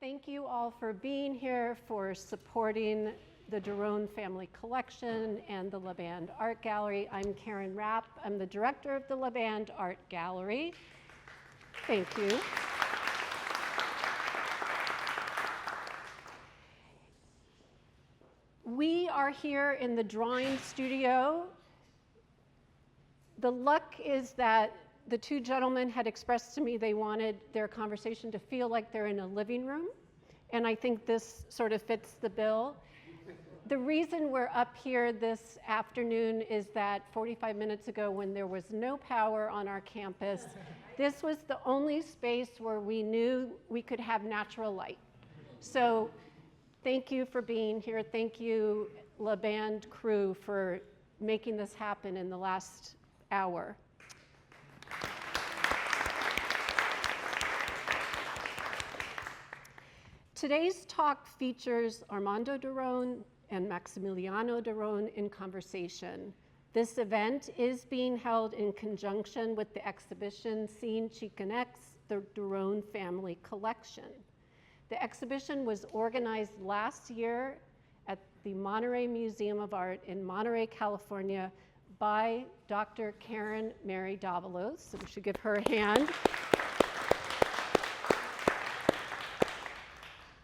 Thank you all for being here, for supporting the Durón Family Collection and the Laband Art Gallery. I'm Karen Rapp. I'm the director of the Laband Art Gallery. Thank you. We are here in the drawing studio. The luck is that the two gentlemen had expressed to me they wanted their conversation to feel like they're in a living room, and I think this sort of fits the bill. The reason we're up here this afternoon is that 45 minutes ago, when there was no power on our campus, this was the only space where we knew we could have natural light. So thank you for being here. Thank you, Laband crew, for making this happen in the last hour. Today's talk features Armando Durón and Maximilíano Durón in conversation. This event is being held in conjunction with the exhibition Seeing Chicanx, the Durón Family Collection. The exhibition was organized last year at the Monterey Museum of Art in Monterey, California by Dr. Karen Mary Davalos, so we should give her a hand.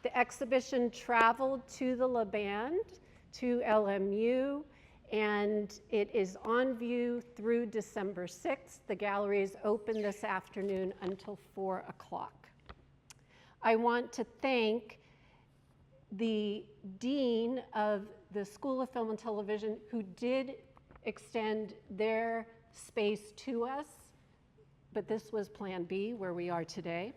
The exhibition traveled to the Laband, to LMU, and it is on view through December 6th. The gallery is open this afternoon until 4 o'clock. I want to thank the Dean of the School of Film and Television who did extend their space to us, but this was Plan B, where we are today.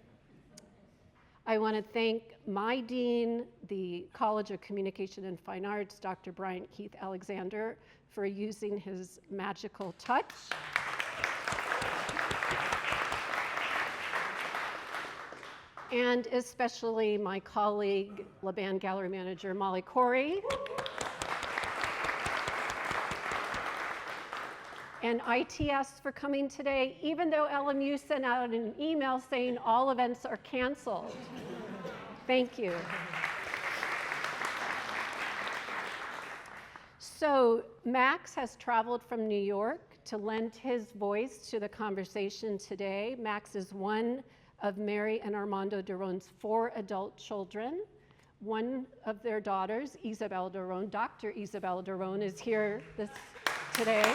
I want to thank my dean, the College of Communication and Fine Arts, Dr. Bryant Keith Alexander, for using his magical touch. And especially my colleague, Laband Gallery Manager Molly Corey. And ITS for coming today, even though LMU sent out an email saying all events are canceled. Thank you. So Max has traveled from New York to lend his voice to the conversation today. Max is one of Mary and Armando Durón's 4 adult children. One of their daughters, Isabel Durón, Dr. Isabel Durón, is here today.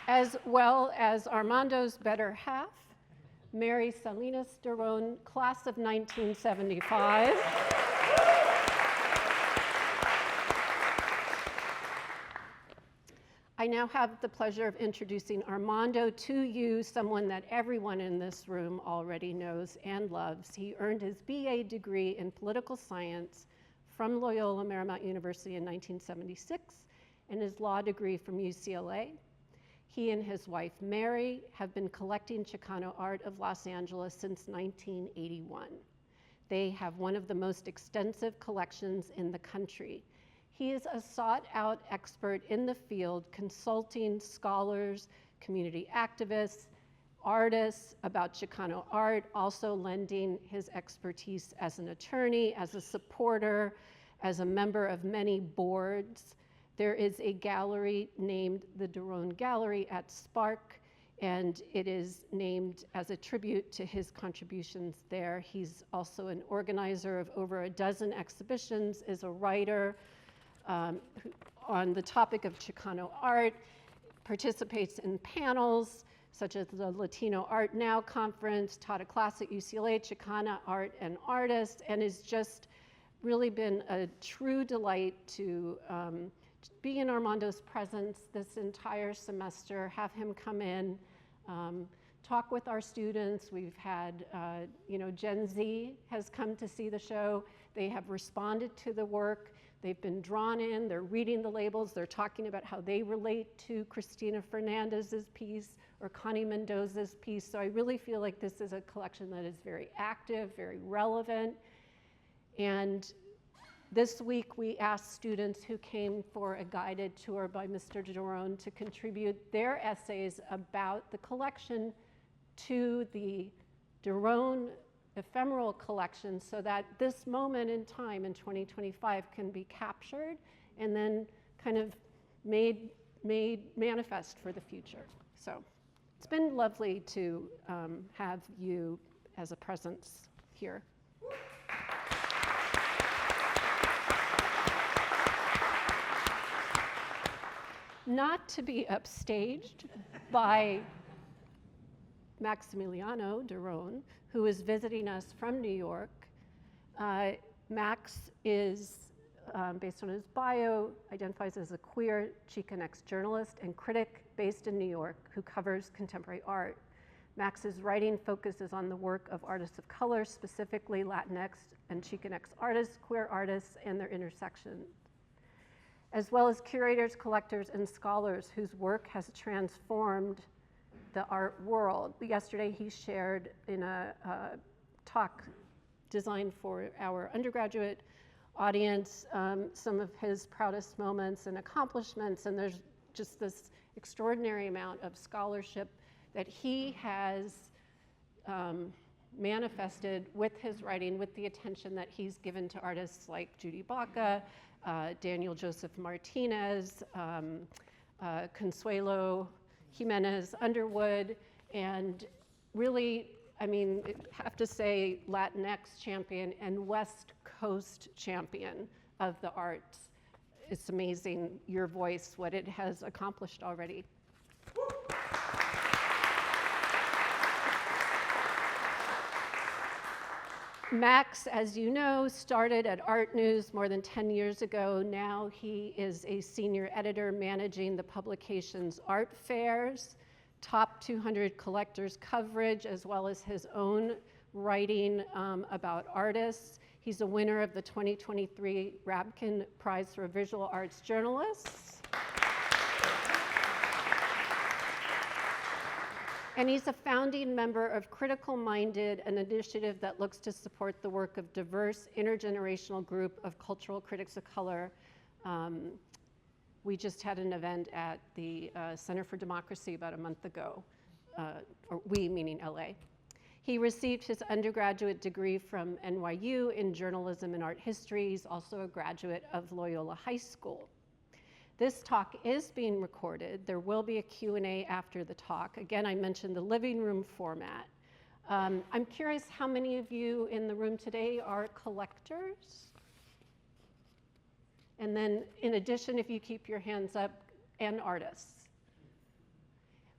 As well as Armando's better half, Mary Salinas Durón, class of 1975. I now have the pleasure of introducing Armando to you, someone that everyone in this room already knows and loves. He earned his BA degree in political science from Loyola Marymount University in 1976 and his law degree from UCLA. He and his wife, Mary, have been collecting Chicano art of Los Angeles since 1981. They have one of the most extensive collections in the country. He is a sought-out expert in the field, consulting scholars, community activists, artists about Chicano art, also lending his expertise as an attorney, as a supporter, as a member of many boards. There is a gallery named the Durón Gallery at Spark, and it is named as a tribute to his contributions there. He's also an organizer of over a dozen exhibitions, is a writer on the topic of Chicano art, participates in panels such as the Latino Art Now Conference, taught a class at UCLA, Chicana Art and Artists, and has just really been a true delight to be in Armando's presence this entire semester, have him come in, talk with our students. We've had, Gen Z has come to see the show. They have responded to the work. They've been drawn in. They're reading the labels. They're talking about how they relate to Cristina Fernandez's piece or Connie Mendoza's piece. So I really feel like this is a collection that is very active, very relevant. And this week, we asked students who came for a guided tour by Mr. Durón to contribute their essays about the collection to the Durón ephemeral collection so that this moment in time in 2025 can be captured and then kind of made manifest for the future. So it's been lovely to have you as a presence here. Not to be upstaged by Maximilíano Durón, who is visiting us from New York. Max is, based on his bio, identifies as a queer Chicanx journalist and critic based in New York who covers contemporary art. Max's writing focuses on the work of artists of color, specifically Latinx and Chicanx artists, queer artists, and their intersections, as well as curators, collectors, and scholars whose work has transformed the art world. Yesterday he shared in a talk designed for our undergraduate audience some of his proudest moments and accomplishments, and there's just this extraordinary amount of scholarship that he has manifested with his writing, with the attention that he's given to artists like Judy Baca, Daniel Joseph Martinez, Consuelo Jimenez Underwood, and really, I mean, I have to say Latinx champion and West Coast champion of the arts. It's amazing, your voice, what it has accomplished already. Max, as you know, started at Art News more than 10 years ago. Now he is a senior editor managing the publication's art fairs, top 200 collectors coverage, as well as his own writing about artists. He's a winner of the 2023 Rabkin Prize for Visual Arts Journalists. And he's a founding member of Critical Minded, an initiative that looks to support the work of diverse intergenerational group of cultural critics of color. We just had an event at the Center for Democracy about a month ago, or we meaning LA. He received his undergraduate degree from NYU in journalism and art history. He's also a graduate of Loyola High School. This talk is being recorded. There will be a Q&A after the talk. Again, I mentioned the living room format. I'm curious how many of you in the room today are collectors? And then in addition, if you keep your hands up, and artists.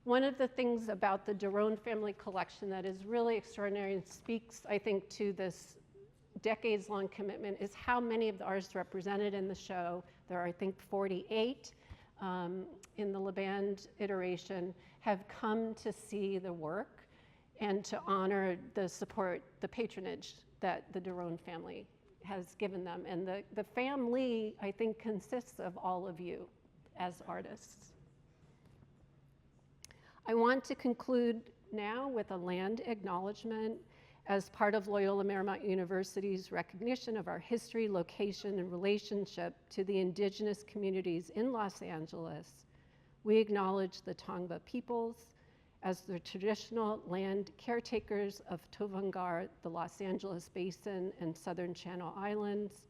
One of the things about the Durón Family Collection that is really extraordinary and speaks, I think, to this decades-long commitment is how many of the artists represented in the show. There are, I think, 48 in the Laband iteration, have come to see the work and to honor the support, the patronage that the Durón family has given them. And the family, I think, consists of all of you as artists. I want to conclude now with a land acknowledgement as part of Loyola Marymount University's recognition of our history, location, and relationship to the indigenous communities in Los Angeles. We acknowledge the Tongva peoples as the traditional land caretakers of Tovaangar, the Los Angeles Basin and Southern Channel Islands,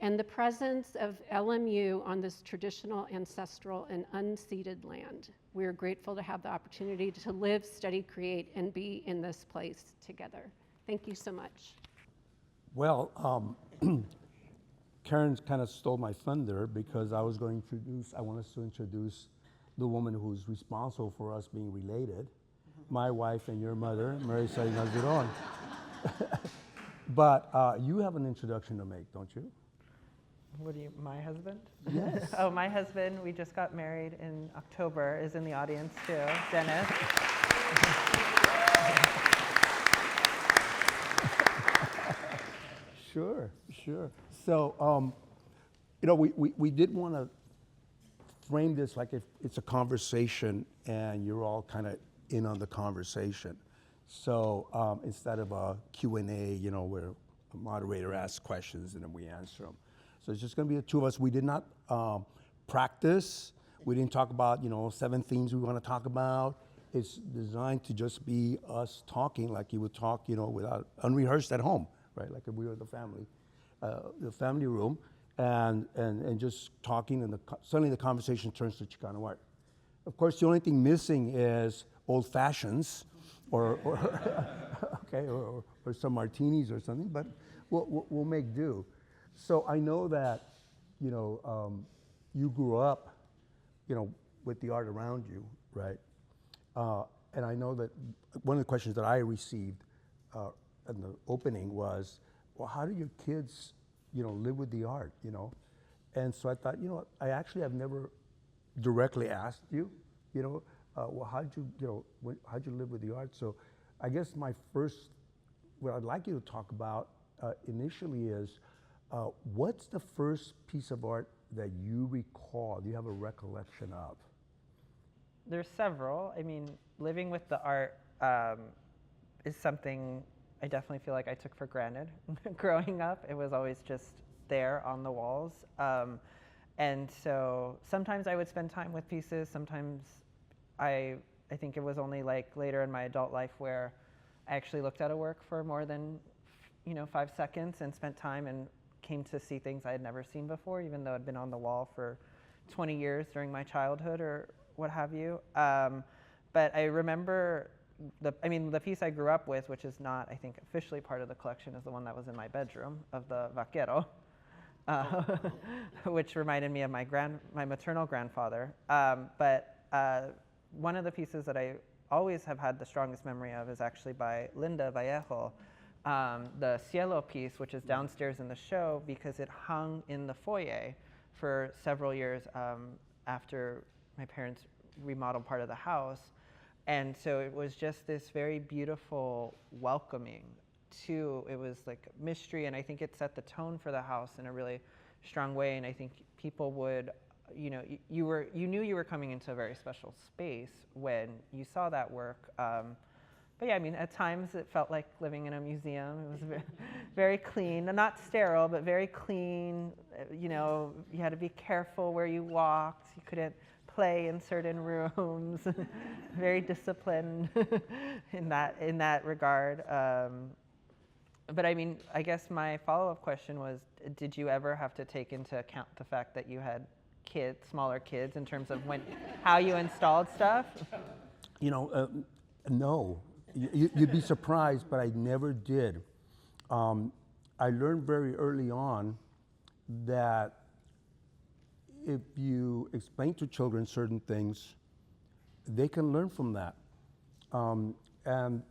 and the presence of LMU on this traditional, ancestral, and unceded land. We are grateful to have the opportunity to live, study, create, and be in this place together. Thank you so much. Well, Karen kind of stole my thunder because I want us to introduce the woman who's responsible for us being related, my wife and your mother, Maximilíano Durón. But you have an introduction to make, don't you? What do you, my husband? Yes. Oh, my husband, we just got married in October, is in the audience too, Dennis. Sure. So, we did want to frame this like if it's a conversation and you're all kind of in on the conversation. So instead of a Q&A, where a moderator asks questions and then we answer them. So it's just going to be the two of us. We did not practice. We didn't talk about, 7 themes we want to talk about. it's designed to just be us talking like you would talk, without unrehearsed at home, right? Like if we were the family room, and just talking, and suddenly the conversation turns to Chicano art. Of course, the only thing missing is old fashions, or okay, or some martinis or something, but we'll make do. So I know that, you grew up, with the art around you, right? And I know that one of the questions that I received in the opening was, well, how do your kids, live with the art, And so I thought, I actually have never directly asked you, well, how'd you live with the art? So I guess what I'd like you to talk about initially is, what's the first piece of art that you recall, you have a recollection of? There's several. I mean, living with the art is something I definitely feel like I took for granted growing up. It was always just there on the walls. And so sometimes I would spend time with pieces. Sometimes I think it was only like later in my adult life where I actually looked at a work for more than 5 seconds and spent time and came to see things I had never seen before, even though I'd been on the wall for 20 years during my childhood or what have you. But I remember the piece I grew up with, which is not, I think, officially part of the collection, is the one that was in my bedroom of the vaquero, which reminded me of my maternal grandfather. But one of the pieces that I always have had the strongest memory of is actually by Linda Vallejo, the Cielo piece, which is downstairs in the show, because it hung in the foyer for several years after my parents remodeled part of the house. And so it was just this very beautiful welcoming to, it was like mystery, and I think it set the tone for the house in a really strong way. And I think people would, you knew you were coming into a very special space when you saw that work. But yeah, I mean, at times it felt like living in a museum. It was very, very clean, not sterile, but very clean. You had to be careful where you walked. You couldn't play in certain rooms. Very disciplined in that regard. But I mean, I guess my follow-up question was, did you ever have to take into account the fact that you had smaller kids, in terms of how you installed stuff? No. You'd be surprised, but I never did. I learned very early on that if you explain to children certain things, they can learn from that. And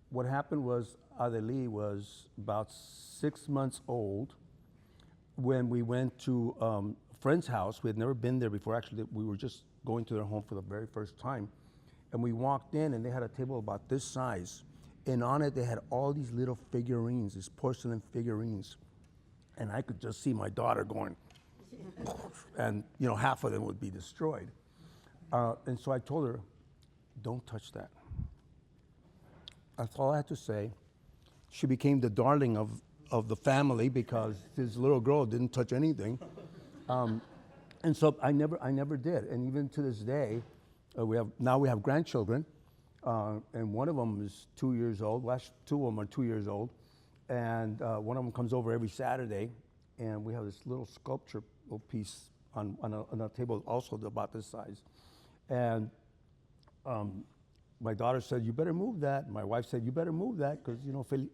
what happened was, Adeli was about 6 months old when we went to a friend's house. We had never been there before. Actually, we were just going to their home for the very first time. And we walked in, and they had a table about this size. And on it, they had all these little figurines, these porcelain figurines. And I could just see my daughter going, and half of them would be destroyed. And so I told her, don't touch that. That's all I had to say. She became the darling of the family because this little girl didn't touch anything. And so I never did. And even to this day, we have grandchildren, and one of them is 2 years old. Well, two of them are 2 years old, and one of them comes over every Saturday, and we have this little sculpture piece on a table also about this size. And my daughter said, "You better move that." My wife said, "You better move that because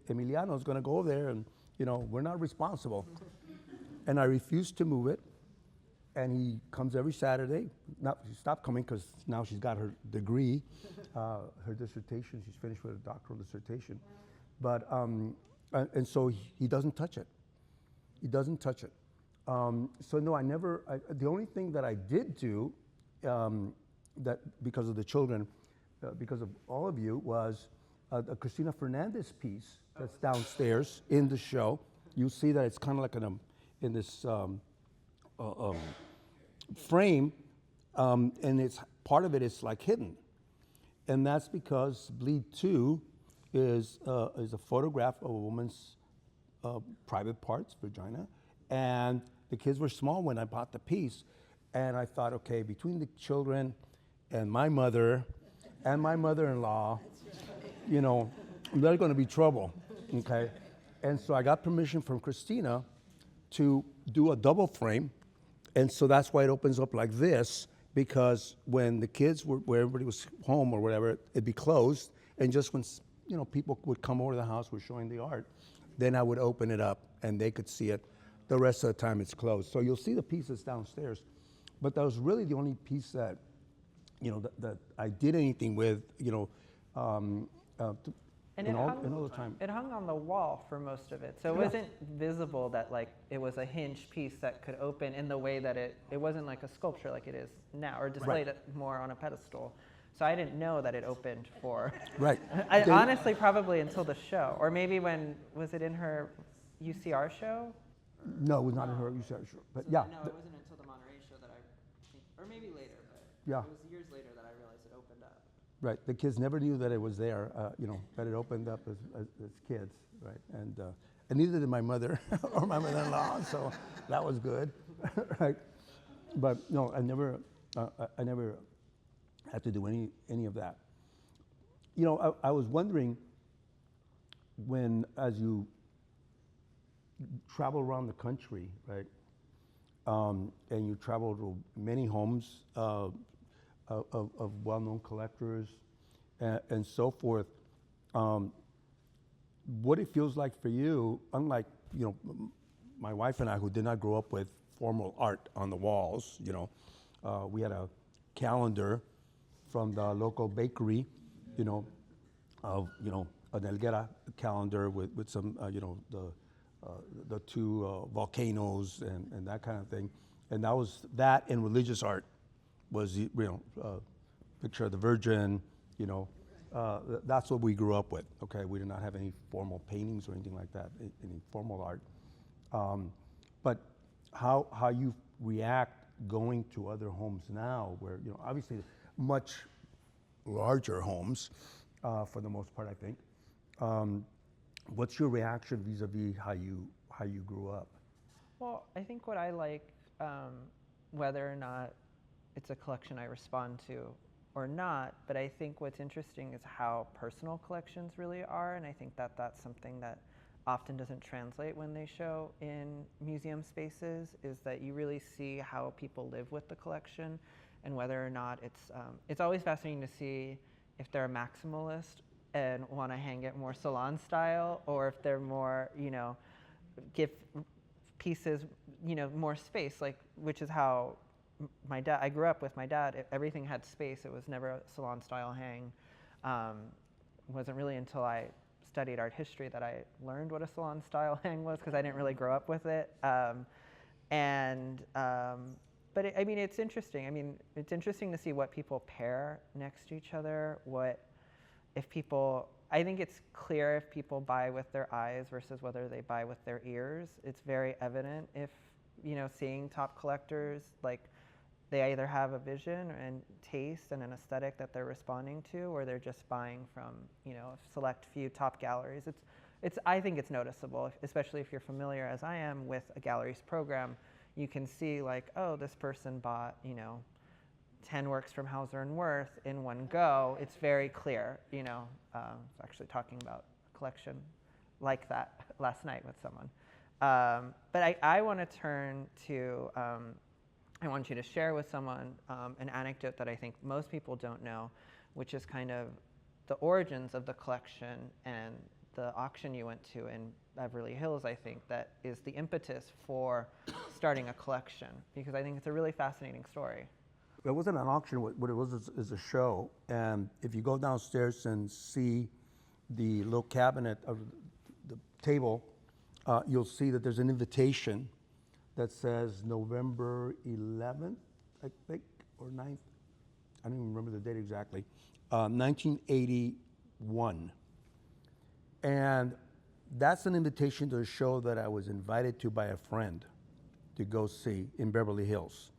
Emiliano's going to go there, and we're not responsible." And I refused to move it. And he comes every Saturday. Now she stopped coming because now she's got her degree, her dissertation. She's finished with a doctoral dissertation. But and so he doesn't touch it. He doesn't touch it. So no, I never. The only thing that I did do, that because of the children, because of all of you, was a Cristina Fernandez piece that's downstairs in the show. You'll see that it's kind of like in this. Frame, and it's part of it is like hidden, and that's because Bleed 2 is a photograph of a woman's private parts, vagina, and the kids were small when I bought the piece, and I thought, okay, between the children and my mother and my mother-in-law, you know, there's going to be trouble, okay? And so I got permission from Christina to do a double frame, and so that's why it opens up like this, because when the kids were, where everybody was home or whatever, it'd be closed, and just when, you know, people would come over to the house, we're showing the art, then I would open it up and they could see it. The rest of the time it's closed. So you'll see the pieces downstairs, but that was really the only piece that, you know, that I did anything with, you know, And in all the time. it hung on the wall for most of it. So it wasn't visible that like it was a hinged piece that could open in the way that it wasn't like a sculpture like it is now, or displayed it more on a pedestal. So I didn't know that it opened for, Right. I honestly probably until the show, or maybe when, was it in her UCR show? No, it was not in her research, but yeah. No, it wasn't until the Monterey show that I think, or maybe later, but Yeah. it was years later that I realized it opened up. Right, the kids never knew that it was there, you know, that it opened up as kids, right? And neither did my mother or my mother-in-law, so that was good, right? But no, I never had to do any of that. You know, I was wondering when, as you travel around the country, right, and you travel to many homes of well-known collectors and so forth, what it feels like for you, unlike, you know, my wife and I, who did not grow up with formal art on the walls, you know, we had a calendar from the local bakery, you know, an Elguera calendar with some, you know, the two volcanoes and that kind of thing. And that was that, and religious art was, you know, picture of the Virgin, you know, that's what we grew up with, okay? We did not have any formal paintings or anything like that, any formal art. But how you react going to other homes now where, you know, obviously much larger homes for the most part, I think. What's your reaction vis-a-vis how you grew up? Well, I think what I like, whether or not it's a collection I respond to or not, but I think what's interesting is how personal collections really are, and I think that that's something that often doesn't translate when they show in museum spaces, is that you really see how people live with the collection and whether or not it's always fascinating to see if they're a maximalist and want to hang it more salon style, or if they're more, you know, give pieces, you know, more space, like, which is how my dad, I grew up with my dad, everything had space. It was never a salon style hang. It wasn't really until I studied art history that I learned what a salon style hang was, because I didn't really grow up with it. But I mean, it's interesting. I mean, it's interesting to see what people pair next to each other. I think it's clear if people buy with their eyes versus whether they buy with their ears. It's very evident if, you know, seeing top collectors, like, they either have a vision and taste and an aesthetic that they're responding to, or they're just buying from, you know, a select few top galleries. I think it's noticeable, especially if you're familiar, as I am, with a gallery's program. You can see, like, oh, this person bought, you know, 10 works from Hauser and Wirth in one go. It's very clear, you know. I was actually talking about a collection like that last night with someone. But I want to turn to, I want you to share with someone an anecdote that I think most people don't know, which is kind of the origins of the collection and the auction you went to in Beverly Hills, I think, that is the impetus for starting a collection, because I think it's a really fascinating story. It wasn't an auction. What it was is a show. And if you go downstairs and see the little cabinet of the table, you'll see that there's an invitation that says November 11th, I think, or 9th. I don't even remember the date exactly. 1981. And that's an invitation to a show that I was invited to by a friend to go see in Beverly Hills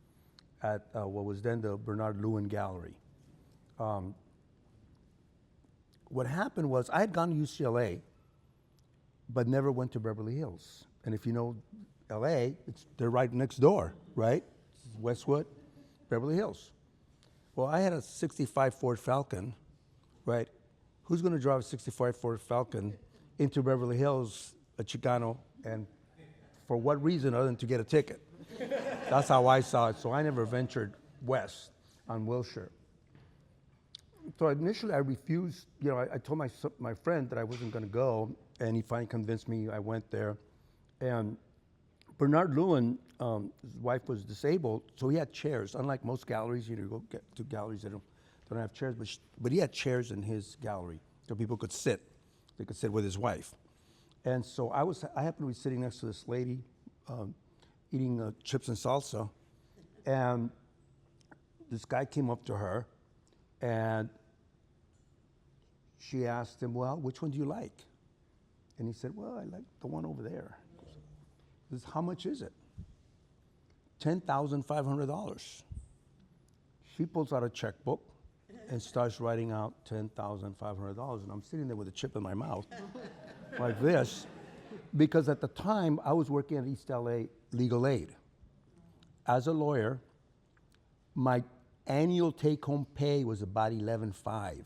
at what was then the Bernard Lewin Gallery. What happened was I had gone to UCLA, but never went to Beverly Hills. And if you know LA, they're right next door, right? Westwood, Beverly Hills. Well, I had a '65 Ford Falcon right? Who's going to drive a 65 Ford Falcon into Beverly Hills, a Chicano, and for what reason other than to get a ticket? That's how I saw it. So I never ventured west on Wilshire. So initially I refused, I told my friend that I wasn't going to go, and he finally convinced me. I went there. And Bernard Lewin, his wife was disabled, so he had chairs. Unlike most galleries, you go get to galleries that don't have chairs, but he had chairs in his gallery so people could sit. They could sit with his wife. And so I happened to be sitting next to this lady eating chips and salsa, and this guy came up to her, and she asked him, well, which one do you like? And he said, well, I like the one over there. He says, how much is it? $10,500. She pulls out a checkbook and starts writing out $10,500. And I'm sitting there with a chip in my mouth like this, because at the time I was working at East LA Legal Aid. As a lawyer, my annual take-home pay was about $11,500.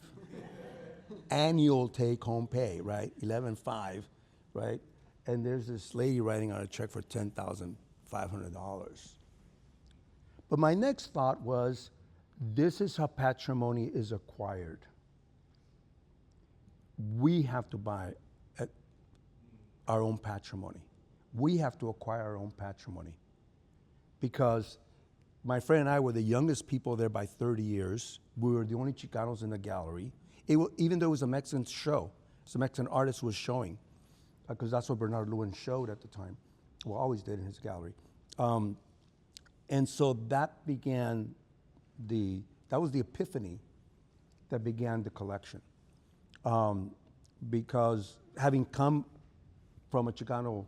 Annual take-home pay, right? $11,500, right? And there's this lady writing out a check for $10,500. But my next thought was, this is how patrimony is acquired. We have to buy our own patrimony. We have to acquire our own patrimony. Because my friend and I were the youngest people there by 30 years. We were the only Chicanos in the gallery. Even though it was a Mexican show, some Mexican artist was showing, because that's what Bernard Lewin showed at the time. Well, always did in his gallery. And so that began that was the epiphany that began the collection. Because having come from a Chicano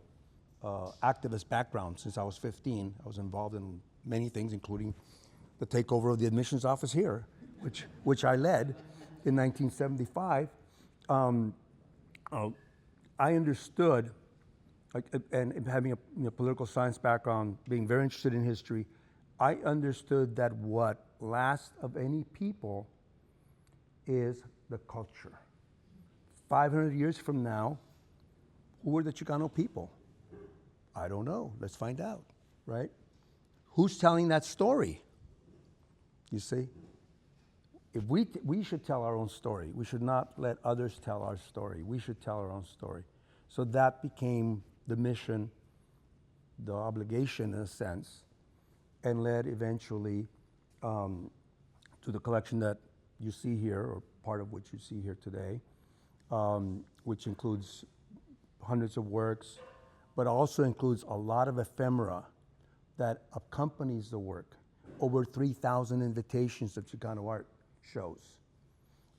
activist background since I was 15, I was involved in many things, including the takeover of the admissions office here, which I led in 1975. I understood, and having a political science background, being very interested in history, I understood that what lasts of any people is the culture. 500 years from now, who are the Chicano people? I don't know. Let's find out, right? Who's telling that story? You see? If we should tell our own story. We should not let others tell our story. We should tell our own story. So that became the mission, the obligation in a sense, and led eventually to the collection that you see here, or part of which you see here today, which includes hundreds of works, but also includes a lot of ephemera that accompanies the work. Over 3,000 invitations to Chicano art shows,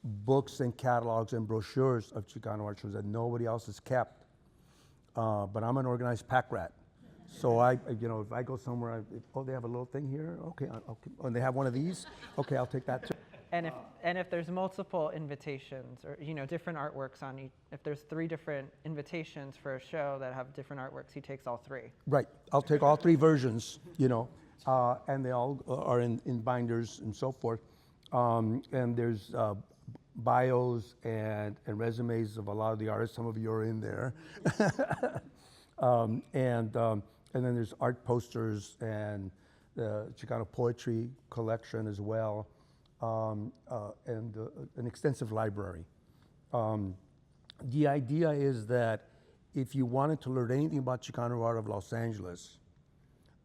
books and catalogs and brochures of Chicano art shows that nobody else has kept. But I'm an organized pack rat. So if I go somewhere, they have a little thing here, okay, and they have one of these, okay, I'll take that too. And if there's multiple invitations, or different artworks on each, if there's 3 different invitations for a show that have different artworks, he takes all 3. Right, I'll take all 3 versions, and they all are in binders and so forth. And there's bios and resumes of a lot of the artists. Some of you are in there. And then there's art posters and the Chicano poetry collection as well, and an extensive library. The idea is that if you wanted to learn anything about Chicano art of Los Angeles,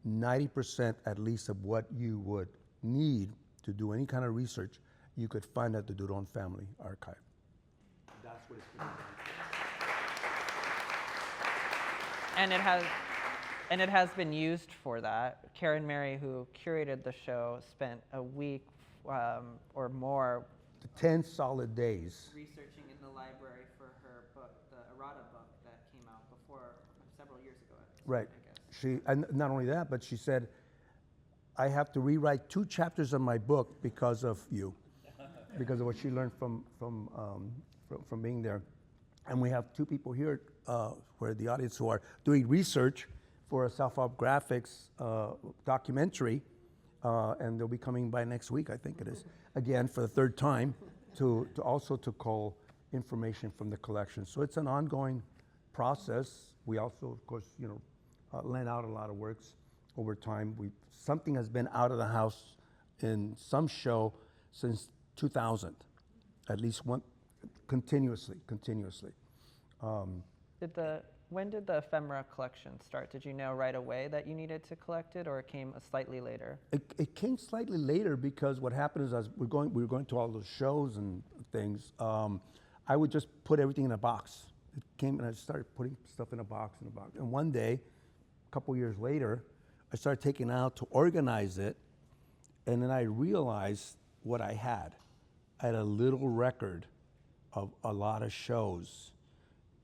90% at least of what you would need to do any kind of research, you could find at the Durón Family Archive. That's what it's doing. And it has been used for that. Karen Mary, who curated the show, spent a week or more 10 solid days researching in the library for her book, the errata book that came out several years ago. Right. And not only that, but she said, I have to rewrite 2 chapters of my book because of you, because of what she learned from being there. And we have 2 people here who are the audience who are doing research for a Self-Help Graphics documentary, and they'll be coming by next week, I think it is, again for the 3rd time. to also to cull information from the collection. So it's an ongoing process. We also, of course, lend out a lot of works over time. Something has been out of the house in some show since 2000, at least one, continuously. When did the ephemera collection start? Did you know right away that you needed to collect it, or it came slightly later? It came slightly later because what happened is as we were going to all those shows and things, I would just put everything in a box. It came and I started putting stuff in a box. And one day, a couple years later, I started taking it out to organize it, and then I realized what I had. I had a little record of a lot of shows,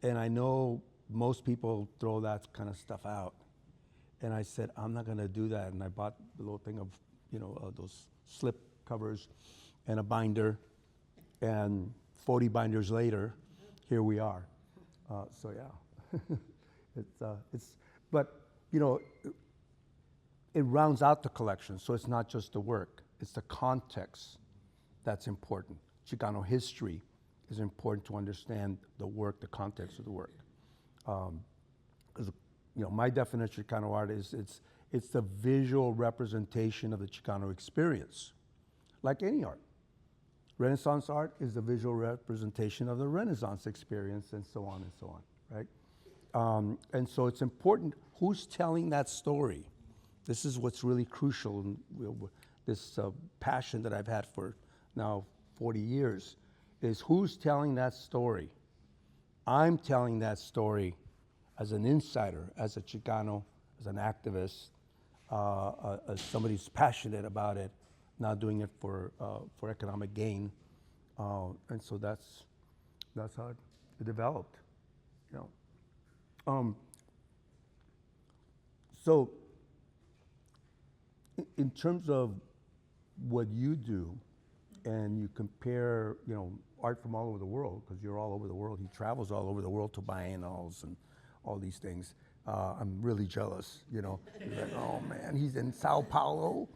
and I know most people throw that kind of stuff out. And I said, I'm not gonna do that. And I bought the little thing of, those slip covers and a binder. And 40 binders later, here we are. So yeah, but it rounds out the collection. So it's not just the work, it's the context that's important. Chicano history is important to understand the work, the context of the work. Because my definition of Chicano art is it's the visual representation of the Chicano experience, like any art. Renaissance art is the visual representation of the Renaissance experience, and so on, right? And so it's important who's telling that story. This is what's really crucial, and this passion that I've had for now 40 years, is who's telling that story. I'm telling that story as an insider, as a Chicano, as an activist, as somebody who's passionate about it, not doing it for economic gain, and so that's how it developed. So in terms of what you do, and you compare, art from all over the world, because you're all over the world. He travels all over the world to biennales and all these things. I'm really jealous, He's like, oh man, he's in Sao Paulo,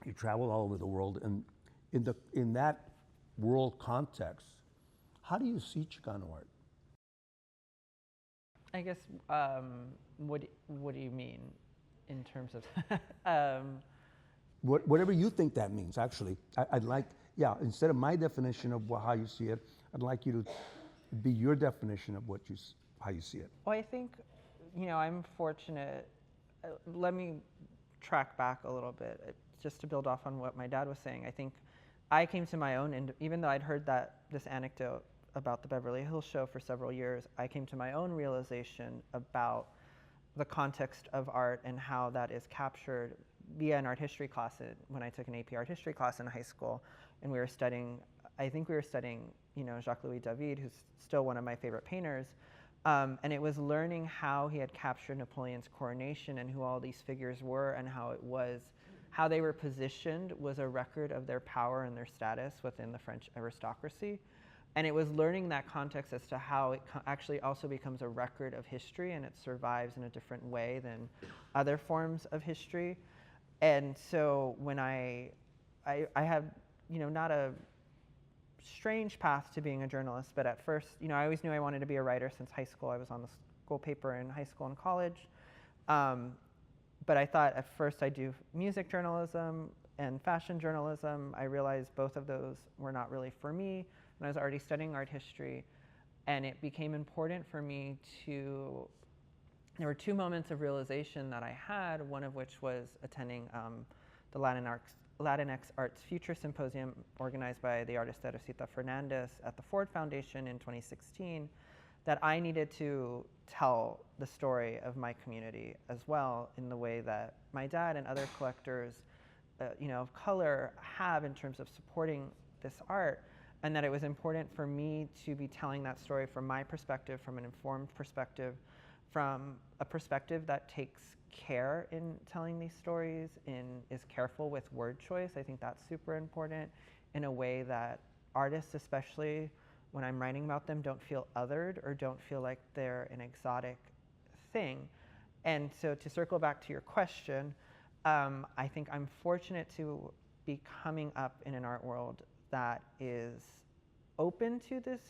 You travel all over the world, and in that world context, how do you see Chicano art? I guess, what do you mean in terms of? Whatever you think that means, actually. I'd like, instead of my definition of how you see it, I'd like you to be your definition of how you see it. Well, I think, I'm fortunate. Let me track back a little bit, just to build off on what my dad was saying. I think I came to my own, and even though I'd heard this anecdote about the Beverly Hills show for several years, I came to my own realization about the context of art and how that is captured via an art history class when I took an AP art history class in high school, and we were studying, Jacques-Louis David, who's still one of my favorite painters, and it was learning how he had captured Napoleon's coronation and who all these figures were, and how they were positioned was a record of their power and their status within the French aristocracy. And it was learning that context as to how it actually also becomes a record of history, and it survives in a different way than other forms of history. And so when I had, not a strange path to being a journalist, but at first, I always knew I wanted to be a writer since high school. I was on the school paper in high school and college. But I thought at first I'd do music journalism and fashion journalism. I realized both of those were not really for me, and I was already studying art history. And it became important for me there were two moments of realization that I had, one of which was attending the Latinx Arts Future Symposium organized by the artist Teresita Fernandez at the Ford Foundation in 2016, that I needed to tell the story of my community as well in the way that my dad and other collectors of color have in terms of supporting this art, and that it was important for me to be telling that story from my perspective, from an informed perspective, from a perspective that takes care in telling these stories and is careful with word choice. I think that's super important, in a way that artists, especially when I'm writing about them, don't feel othered or don't feel like they're an exotic thing. And so to circle back to your question, I think I'm fortunate to be coming up in an art world that is open to this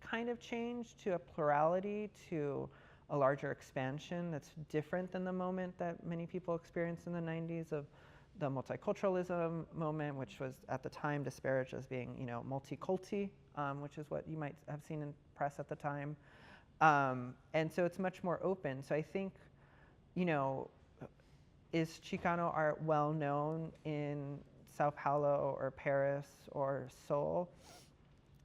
kind of change, to a plurality, to a larger expansion that's different than the moment that many people experienced in the 90s of the multiculturalism moment, which was at the time disparaged as being, you know, multi-culti, which is what you might have seen in press at the time. And so it's much more open. So I think, you know, is Chicano art well known in Sao Paulo or Paris or Seoul?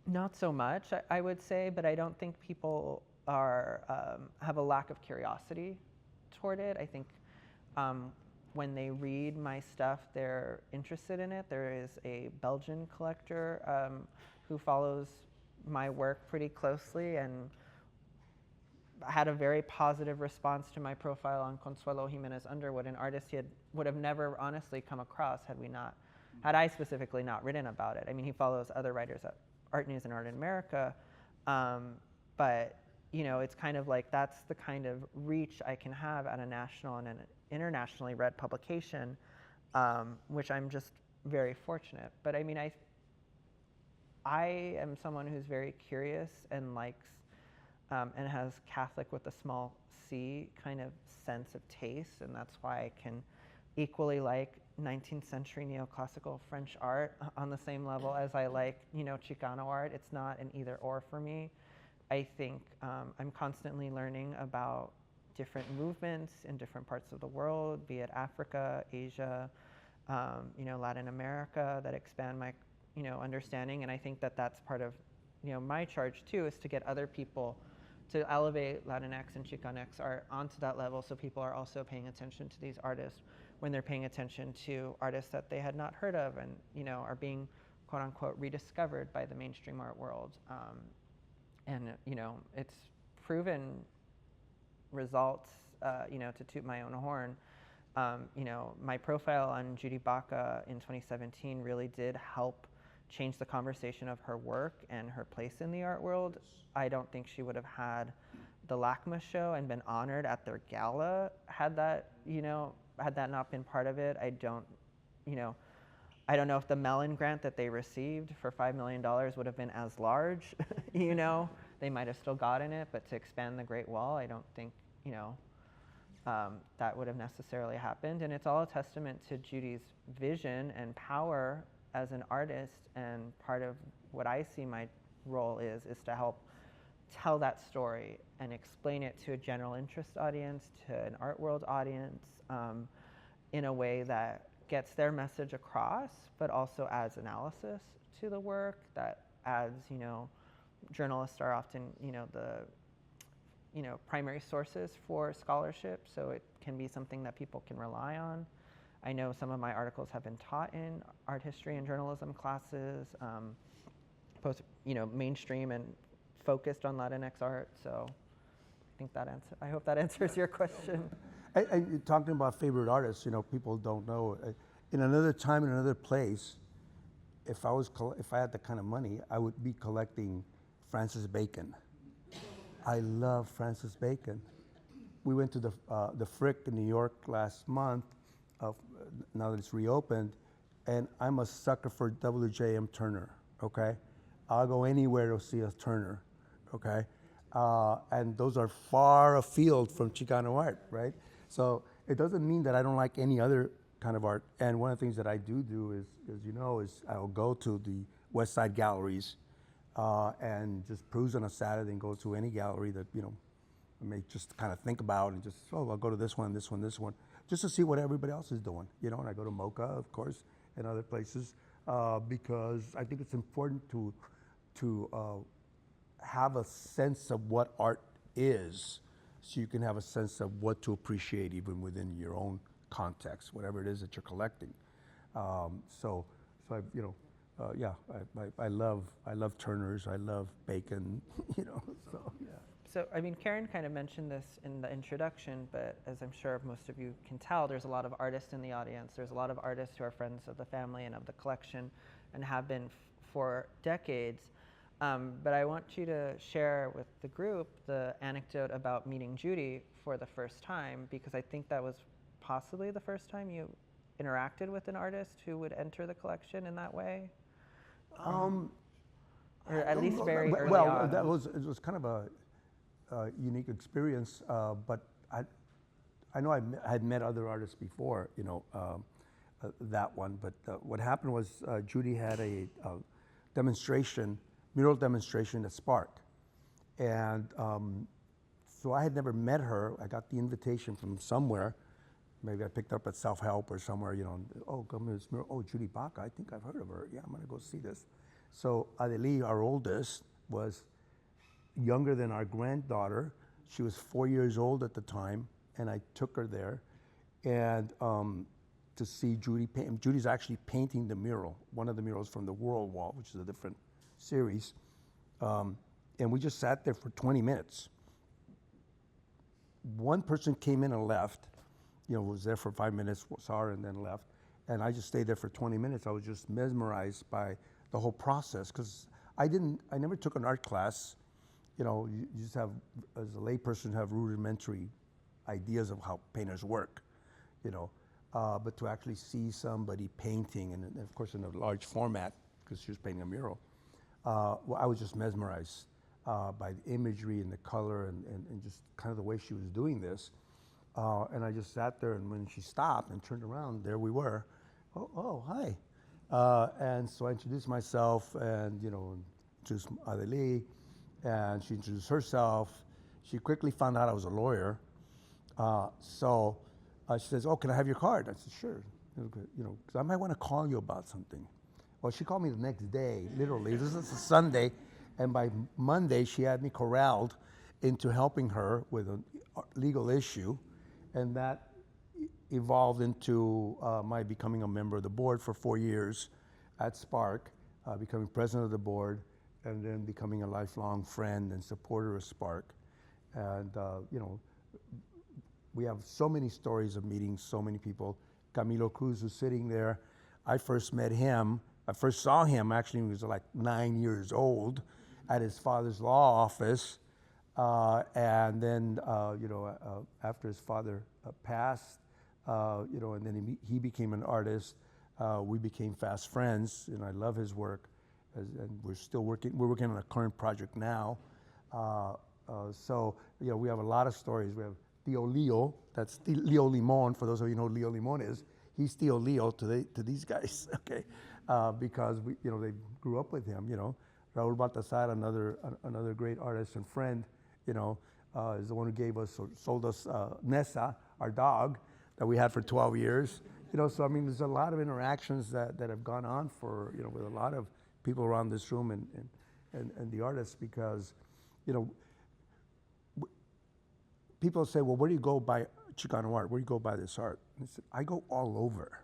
Not so much, I would say, but I don't think people are have a lack of curiosity toward it. I think when they read my stuff, they're interested in it. There is a Belgian collector who follows my work pretty closely and had a very positive response to my profile on Consuelo Jimenez Underwood, an artist he would have never honestly come across had I specifically not written about it. I mean, he follows other writers at Art News and Art in America, but you know, it's kind of like that's the kind of reach I can have at a national and an internationally read publication, which I'm just very fortunate. But I mean, I am someone who's very curious and likes and has Catholic with a small c kind of sense of taste, and that's why I can equally like 19th century neoclassical French art on the same level as I like, you know, Chicano art. It's not an either or for me. I think I'm constantly learning about different movements in different parts of the world, be it Africa, Asia, you know, Latin America, that expand my, you know, understanding. And I think that that's part of, you know, my charge too, is to get other people to elevate Latinx and Chicanx art onto that level, so people are also paying attention to these artists when they're paying attention to artists that they had not heard of and, you know, are being quote unquote rediscovered by the mainstream art world. And, you know, it's proven results, you know, to toot my own horn. You know, my profile on Judy Baca in 2017 really did help change the conversation of her work and her place in the art world. I don't think she would have had the LACMA show and been honored at their gala had that, you know, had that not been part of it. I don't know if the Mellon grant that they received for $5 million would have been as large, you know, they might have still gotten it, but to expand the Great Wall, I don't think, you know, that would have necessarily happened. And it's all a testament to Judy's vision and power as an artist, and part of what I see my role is to help tell that story and explain it to a general interest audience, to an art world audience, in a way that gets their message across, but also adds analysis to the work, that adds, you know, journalists are often, you know, the, you know, primary sources for scholarship, so it can be something that people can rely on. I know some of my articles have been taught in art history and journalism classes, both, you know, mainstream and focused on Latinx art. So I hope that answers your question. Talking about favorite artists, you know, people don't know. In another time, in another place, if I had that kind of money, I would be collecting Francis Bacon. I love Francis Bacon. We went to the Frick in New York last month, now that it's reopened, and I'm a sucker for W.J.M. Turner, okay? I'll go anywhere to see a Turner, okay? And those are far afield from Chicano art, right? So it doesn't mean that I don't like any other kind of art. And one of the things that I do is, as you know, is I'll go to the West Side galleries and just cruise on a Saturday and go to any gallery that, you know, I may just kind of think about and just, I'll go to this one, just to see what everybody else is doing, you know. And I go to MoCA, of course, and other places because I think it's important to have a sense of what art is, so you can have a sense of what to appreciate even within your own context, whatever it is that you're collecting. So I, you know, yeah, I love Turners, I love Bacon, you know, so yeah. So, I mean, Karen kind of mentioned this in the introduction, but as I'm sure most of you can tell, there's a lot of artists in the audience. There's a lot of artists who are friends of the family and of the collection and have been for decades. But I want you to share with the group the anecdote about meeting Judy for the first time, because I think that was possibly the first time you interacted with an artist who would enter the collection in that way? Or at least very early well, on? it was kind of a unique experience, but I know I had met other artists before, you know, that one. But what happened was Judy had a demonstration, mural demonstration at Spark, and so I had never met her. I got the invitation from somewhere. Maybe I picked up at Self Help or somewhere, you know. Oh, come to this mural. Oh, Judy Baca. I think I've heard of her. Yeah, I'm gonna go see this. So Adeli, our oldest, was younger than our granddaughter. She was 4 years old at the time, and I took her there, and to see Judy paint. Judy's actually painting the mural, one of the murals from the World Wall, which is a different series. And we just sat there for 20 minutes. One person came in and left, you know, was there for 5 minutes, saw her and then left. And I just stayed there for 20 minutes. I was just mesmerized by the whole process, because I never took an art class. You know, you just have, as a layperson, have rudimentary ideas of how painters work, you know. But to actually see somebody painting, and of course in a large format, because she was painting a mural, well, I was just mesmerized by the imagery and the color and just kind of the way she was doing this. And I just sat there, and when she stopped and turned around, there we were. Oh, hi. And so I introduced myself, and, you know, introduced Adeli, and she introduced herself. She quickly found out I was a lawyer. So she says, oh, can I have your card? I said, sure. You know, because I might want to call you about something. Well, she called me the next day, literally. This is a Sunday, and by Monday, she had me corralled into helping her with a legal issue, and that evolved into my becoming a member of the board for 4 years at Spark, becoming president of the board, and then becoming a lifelong friend and supporter of Spark. And, you know, we have so many stories of meeting so many people. Camilo Cruz was sitting there. I first met him. I first saw him actually when he was like 9 years old at his father's law office. And then, you know, after his father passed, you know, and then he became an artist. We became fast friends, and I love his work. And we're still working. We're working on a current project now. So, you know, we have a lot of stories. We have Tio Leo. That's Leo Limon. For those of you who know who Leo Limon is, he's Tio Leo to these guys. Okay, because we, you know, they grew up with him. You know, Raúl Baltazar, another great artist and friend. You know, is the one who gave us or sold us Nessa, our dog, that we had for 12 years. You know, so I mean, there's a lot of interactions that have gone on for, you know, with a lot of people around this room and the artists, because, you know, people say, well, where do you go buy Chicano art? Where do you go buy this art? And I said, I go all over,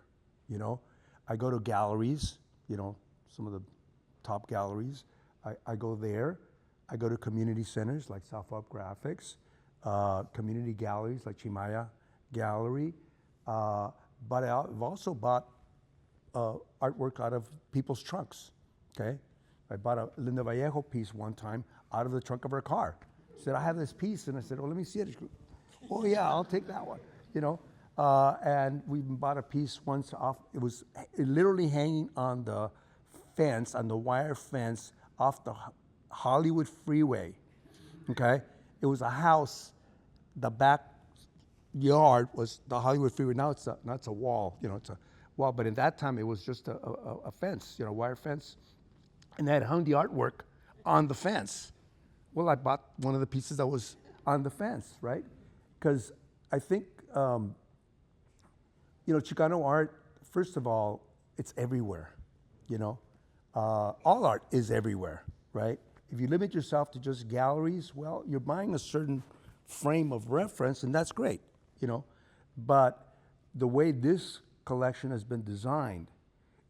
you know. I go to galleries, you know, some of the top galleries. I go there. I go to community centers like South Up Graphics, community galleries like Chimaya Gallery. But I've also bought artwork out of people's trunks, okay? I bought a Linda Vallejo piece one time out of the trunk of her car. She said, I have this piece, and I said, oh, let me see it. She goes, oh yeah, I'll take that one, you know? And we bought a piece once off, it was literally hanging on the fence, on the wire fence off the Hollywood freeway, okay? It was a house, the back yard was the Hollywood freeway. Now it's a wall, you know, it's a wall, but in that time it was just a fence, you know, wire fence. And they had hung the artwork on the fence. Well, I bought one of the pieces that was on the fence, right? Because I think, you know, Chicano art, first of all, it's everywhere, you know? All art is everywhere, right? If you limit yourself to just galleries, well, you're buying a certain frame of reference, and that's great, you know? But the way this collection has been designed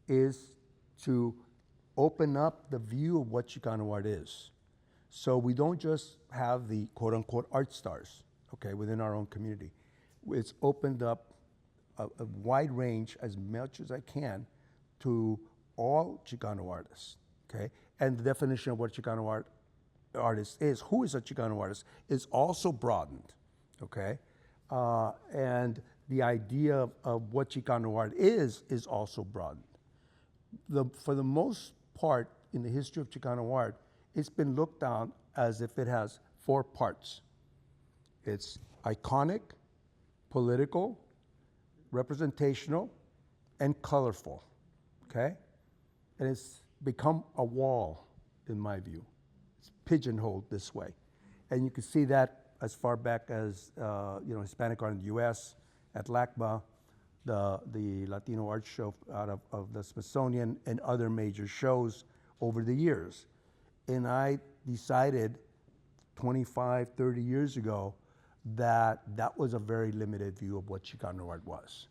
is to open up the view of what Chicano art is. So we don't just have the quote-unquote art stars, okay, within our own community. It's opened up a wide range, as much as I can, to all Chicano artists, okay? And the definition of what Chicano artist is, who is a Chicano artist, is also broadened, okay? And the idea of what Chicano art is also broadened. For the most part, in the history of Chicano art, it's been looked on as if it has 4 parts. It's iconic, political, representational, and colorful, okay? And it's become a wall, in my view. It's pigeonholed this way. And you can see that as far back as, Hispanic art in the US, at LACMA, the Latino art show out of the Smithsonian, and other major shows over the years. And I decided 25, 30 years ago that was a very limited view of what Chicano art was,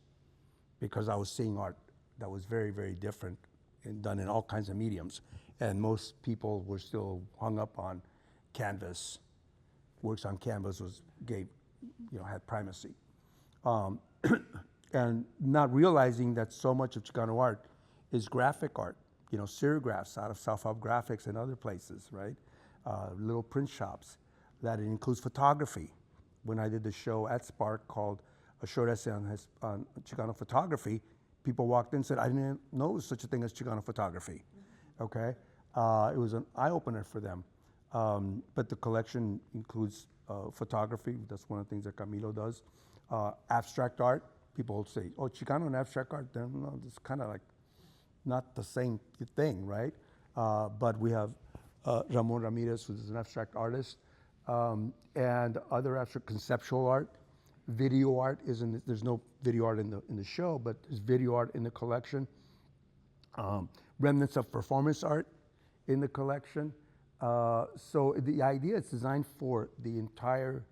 because I was seeing art that was very, very different and done in all kinds of mediums. And most people were still hung up on canvas. Works on canvas had primacy. And not realizing that so much of Chicano art is graphic art, serigraphs out of South Hub Graphics and other places, right? Little print shops. That it includes photography. When I did the show at Spark called A Short Essay on Chicano Photography, people walked in and said, I didn't know there was such a thing as Chicano photography, okay? It was an eye-opener for them. But the collection includes photography. That's one of the things that Camilo does. Abstract art. People say, oh, Chicano and abstract art, no, it's kind of like not the same thing, right? But we have Ramon Ramirez, who's an abstract artist, and other abstract conceptual art. Video art there's no video art in the show, but there's video art in the collection. Remnants of performance art in the collection. So the idea is designed for the entire,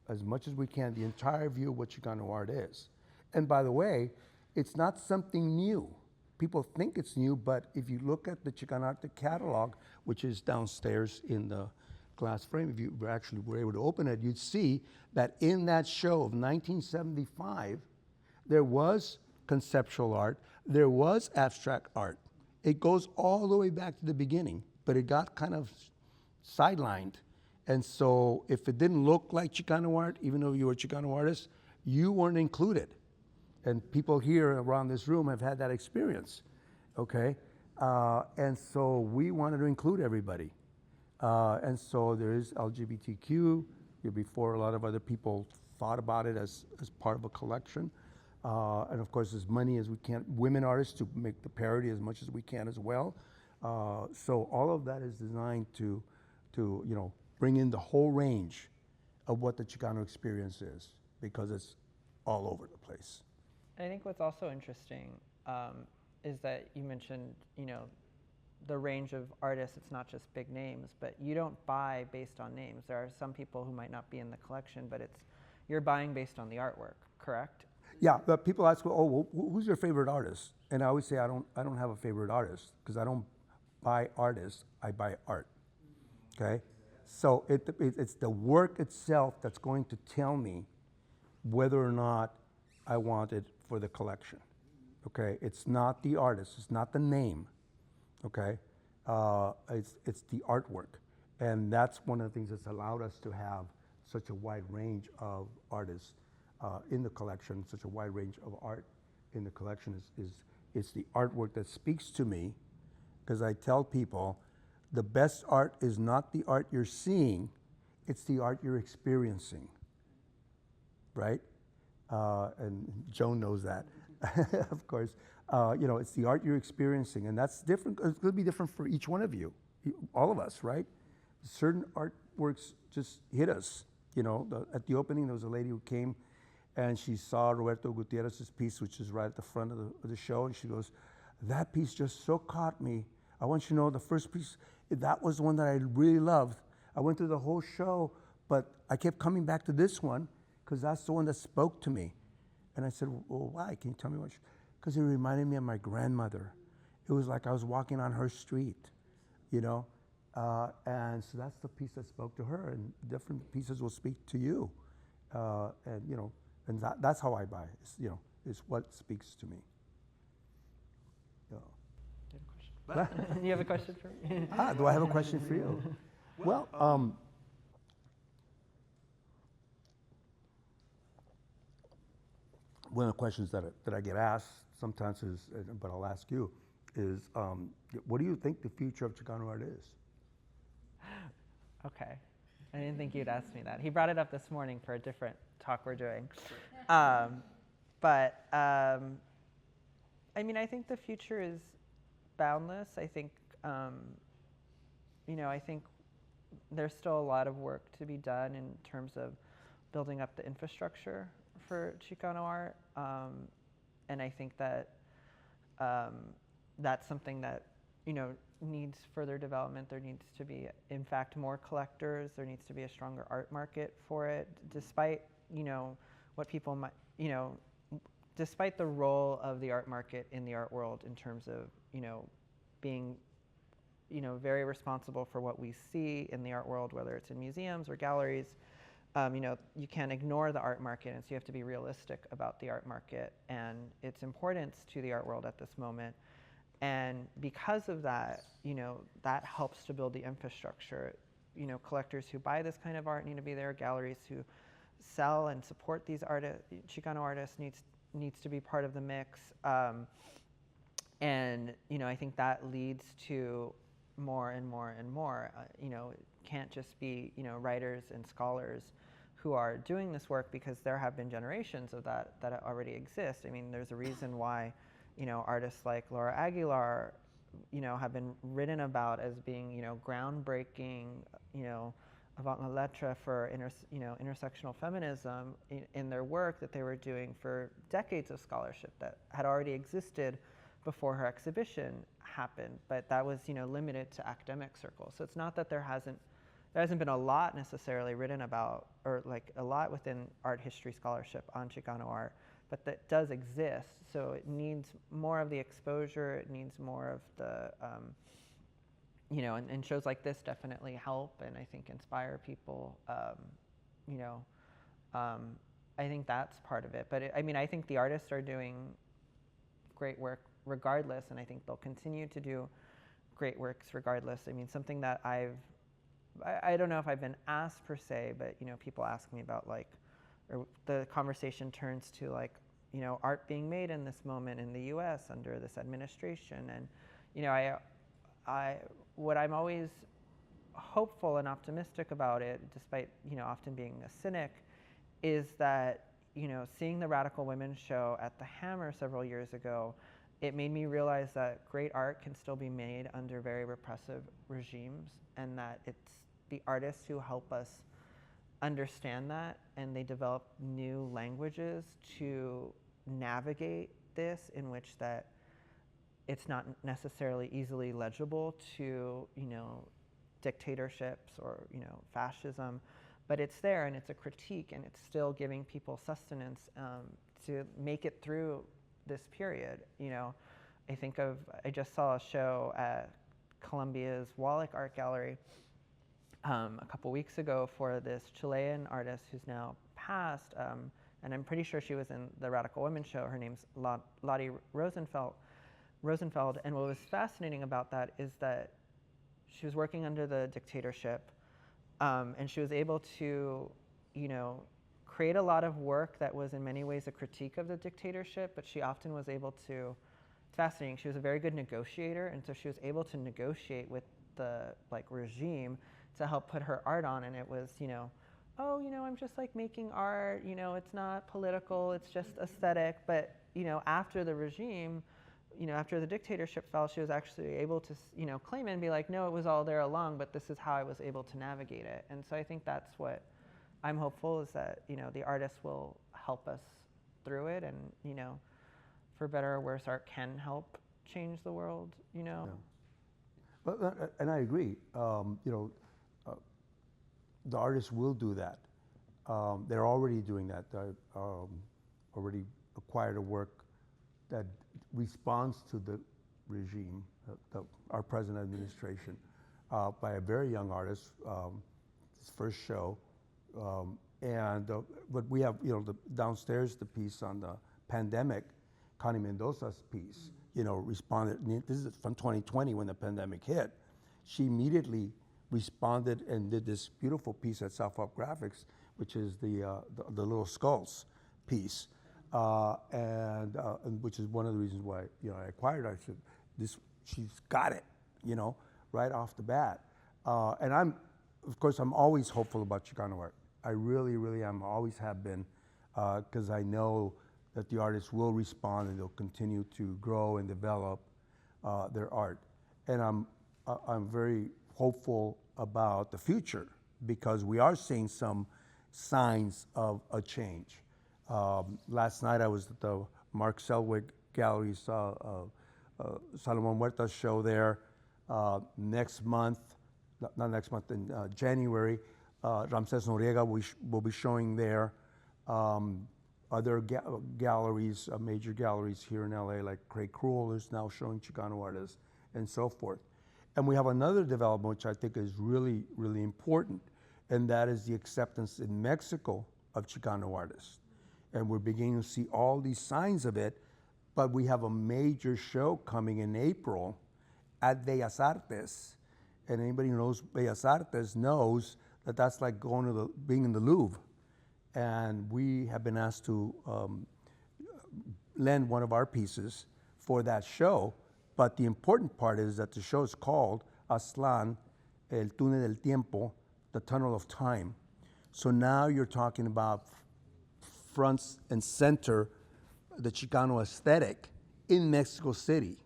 as much as we can, the entire view of what Chicano art is. And by the way, it's not something new. People think it's new, but if you look at the Chicano Arte catalog, which is downstairs in the glass frame, if you actually were able to open it, you'd see that in that show of 1975, there was conceptual art, there was abstract art. It goes all the way back to the beginning, but it got kind of sidelined. And so if it didn't look like Chicano art, even though you were a Chicano artist, you weren't included. And people here around this room have had that experience, okay? And so we wanted to include everybody. And so there is LGBTQ, before a lot of other people thought about it as part of a collection. And of course, as many as we can, women artists to make the parody as much as we can as well. So all of that is designed to bring in the whole range of what the Chicano experience is, because it's all over the place. I think what's also interesting is that you mentioned, the range of artists. It's not just big names, but you don't buy based on names. There are some people who might not be in the collection, but you're buying based on the artwork, correct? Yeah, but people ask, oh, well, who's your favorite artist? And I always say I don't have a favorite artist, because I don't buy artists, I buy art. Okay, so it's the work itself that's going to tell me whether or not I want it for the collection. Okay, it's not the artist, it's not the name. Okay, it's the artwork, and that's one of the things that's allowed us to have such a wide range of artists in the collection. Such a wide range of art in the collection is the artwork that speaks to me, because I tell people the best art is not the art you're seeing, it's the art you're experiencing, right? And Joan knows that, of course. It's the art you're experiencing, and that's different. It's going to be different for each one of you, all of us, right? Certain artworks just hit us. At the opening, there was a lady who came, and she saw Roberto Gutierrez's piece, which is right at the front of the show, and she goes, "That piece just so caught me. I want you to know the first piece, that was one that I really loved. I went through the whole show, but I kept coming back to this one because that's the one that spoke to me." And I said, "Well, why? Can you tell me what?" Because it reminded me of my grandmother. It was like I was walking on her street, and so that's the piece that spoke to her, and different pieces will speak to you, and that's how I buy. It's what speaks to me. You have a question for me? Do I have a question for you? Well, one of the questions that I get asked sometimes is, but I'll ask you, is what do you think the future of Chicano art is? Okay. I didn't think you'd ask me that. He brought it up this morning for a different talk we're doing. I mean, I think the future is boundless. I think, I think there's still a lot of work to be done in terms of building up the infrastructure for Chicano art. And I think that that's something that, needs further development. There needs to be, in fact, more collectors. There needs to be a stronger art market for it, despite, what people might, despite the role of the art market in the art world in terms of, being, very responsible for what we see in the art world, whether it's in museums or galleries. You can't ignore the art market, and so you have to be realistic about the art market and its importance to the art world at this moment. And because of that, that helps to build the infrastructure. Collectors who buy this kind of art need to be there. Galleries who sell and support these Chicano artists needs to be part of the mix. And I think that leads to more and more and more. It can't just be writers and scholars who are doing this work, because there have been generations of that already exist. I mean, there's a reason why artists like Laura Aguilar have been written about as being groundbreaking avant-la-lettre for intersectional feminism in their work that they were doing for decades of scholarship that had already existed before her exhibition happened, but that was limited to academic circles. So it's not that there hasn't been a lot necessarily written about, or like a lot within art history scholarship on Chicano art, but that does exist. So it needs more of the exposure. It needs more of the and shows like this definitely help and I think inspire people. I think that's part of it. But I think the artists are doing great work regardless, and I think they'll continue to do great works regardless. I mean, something that I don't know if I've been asked per se, but people ask me about or the conversation turns to art being made in this moment in the U.S. under this administration, and what I'm always hopeful and optimistic about it, despite often being a cynic, is that seeing the Radical Women show at the Hammer several years ago, it made me realize that great art can still be made under very repressive regimes, and that it's the artists who help us understand that, and they develop new languages to navigate this, in which that it's not necessarily easily legible to dictatorships or fascism, but it's there and it's a critique, and it's still giving people sustenance to make it through this period. I just saw a show at Columbia's Wallach Art Gallery a couple weeks ago for this Chilean artist who's now passed, and I'm pretty sure she was in the Radical Women show. Her name's Lottie Rosenfeld, and what was fascinating about that is that she was working under the dictatorship, and she was able to, create a lot of work that was in many ways a critique of the dictatorship, but she often was able to, it's fascinating, she was a very good negotiator, and so she was able to negotiate with the regime to help put her art on, and it was, I'm just making art, it's not political, it's just aesthetic, but, after the regime, after the dictatorship fell, she was actually able to, claim it and be like, no, it was all there along, but this is how I was able to navigate it. And so I think that's what I'm hopeful, is that, the artists will help us through it, and, for better or worse, art can help change the world, Yeah. But, and I agree. The artists will do that. They're already doing that. They already acquired a work that responds to the regime, our present administration, by a very young artist. His first show, but we have downstairs the piece on the pandemic. Connie Mendoza's piece, responded. This is from 2020 when the pandemic hit. She immediately responded and did this beautiful piece at South Up Graphics, which is the little skulls piece. and which is one of the reasons why I acquired her. I said, she's got it, right off the bat. And of course, I'm always hopeful about Chicano art. I really, really am. Always have been, because I know that the artists will respond and they'll continue to grow and develop their art. And I'm very hopeful about the future because we are seeing some signs of a change. Last night I was at the Mark Selwyn Gallery's Salomon Huerta's show there. Next month, not next month, in January, Ramses Noriega will be showing there. Other galleries, major galleries here in LA, like Craig Cruel is now showing Chicano artists and so forth. And we have another development which I think is really, really important, and that is the acceptance in Mexico of Chicano artists. And we're beginning to see all these signs of it, but we have a major show coming in April at Bellas Artes. And anybody who knows Bellas Artes knows that that's like being in the Louvre. And we have been asked to lend one of our pieces for that show. But the important part is that the show is called Aztlán, El Túnel del Tiempo, the Tunnel of Time. So now you're talking about front and center the Chicano aesthetic in Mexico City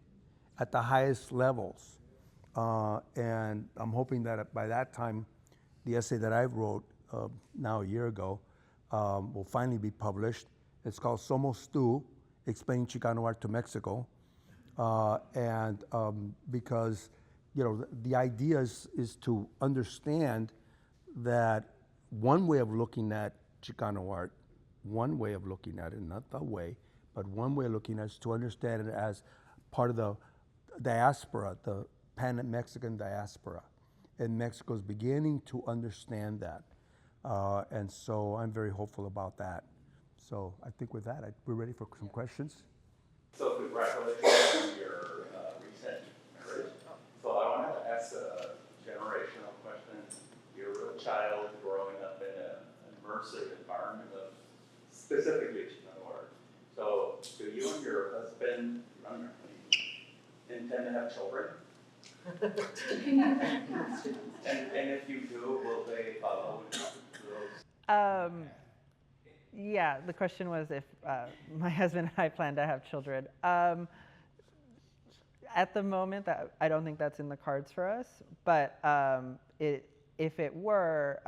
at the highest levels. And I'm hoping that by that time, the essay that I wrote now a year ago will finally be published. It's called Somos Tú, Explaining Chicano Art to Mexico. Because, the idea is to understand that one way of looking at Chicano art, one way of looking at it, not the way, but one way of looking at it is to understand it as part of the diaspora, the Pan-Mexican diaspora. And Mexico is beginning to understand that. And so I'm very hopeful about that. So I think with that, we're ready for some questions. So congratulations on your recent marriage. So I wanted to ask a generational question. You're a child growing up in an immersive environment of specifically Chicano art. So do you and your husband intend to have children? and if you do, will they follow those? Yeah, the question was if my husband and I plan to have children. At the moment, I don't think that's in the cards for us, but if it were,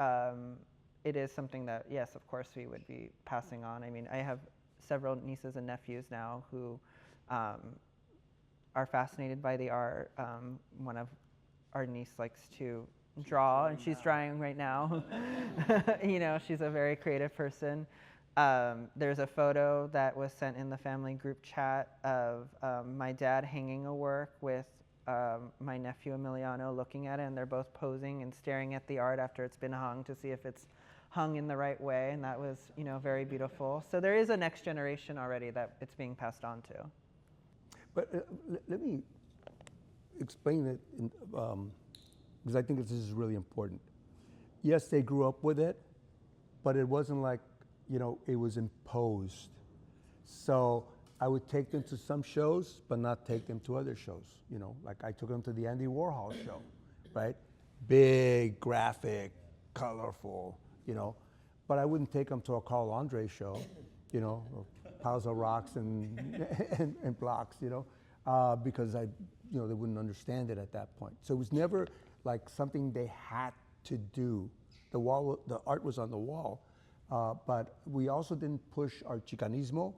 it is something that, yes, of course, we would be passing on. I mean, I have several nieces and nephews now who are fascinated by the art. One of our niece likes to draw, and she's drawing right now. She's a very creative person. There's a photo that was sent in the family group chat of my dad hanging a work with my nephew Emiliano looking at it, and they're both posing and staring at the art after it's been hung to see if it's hung in the right way, and that was, very beautiful. So there is a next generation already that it's being passed on to. But let me explain it, because I think this is really important. Yes, they grew up with it, but it wasn't like, it was imposed. So I would take them to some shows, but not take them to other shows. Like I took them to the Andy Warhol show, right? Big, graphic, colorful, But I wouldn't take them to a Carl Andre show, piles of rocks and blocks, because they wouldn't understand it at that point. So it was never like something they had to do. The art was on the wall. But we also didn't push our Chicanismo,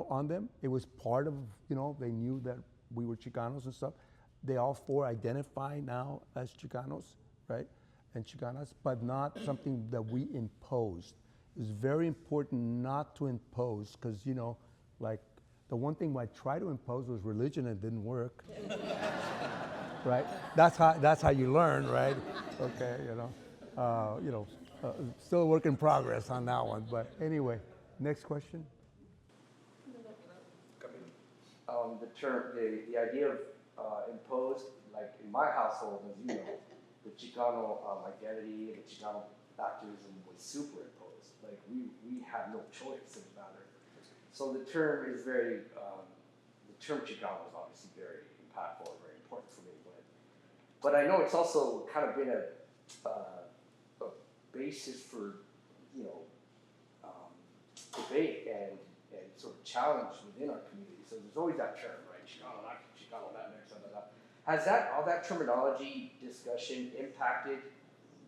on them. It was part of, they knew that we were Chicanos and stuff. They all four identify now as Chicanos, right? And Chicanas, but not something that we imposed. It was very important not to impose, because, like the one thing I tried to impose was religion and it didn't work. Right? That's how you learn, right? Okay, still a work in progress on that one, but anyway, next question. The idea of imposed, like in my household, as you know, the Chicano identity and the Chicano activism was superimposed. Like we had no choice in the matter. So the term is very, the term Chicano is obviously very impactful and very important for me. But I know it's also kind of been a basis for, you know, debate and sort of challenge within our community. So there's always that term, right? Chicano, not Chicano, that next, that. Has that, all that terminology discussion impacted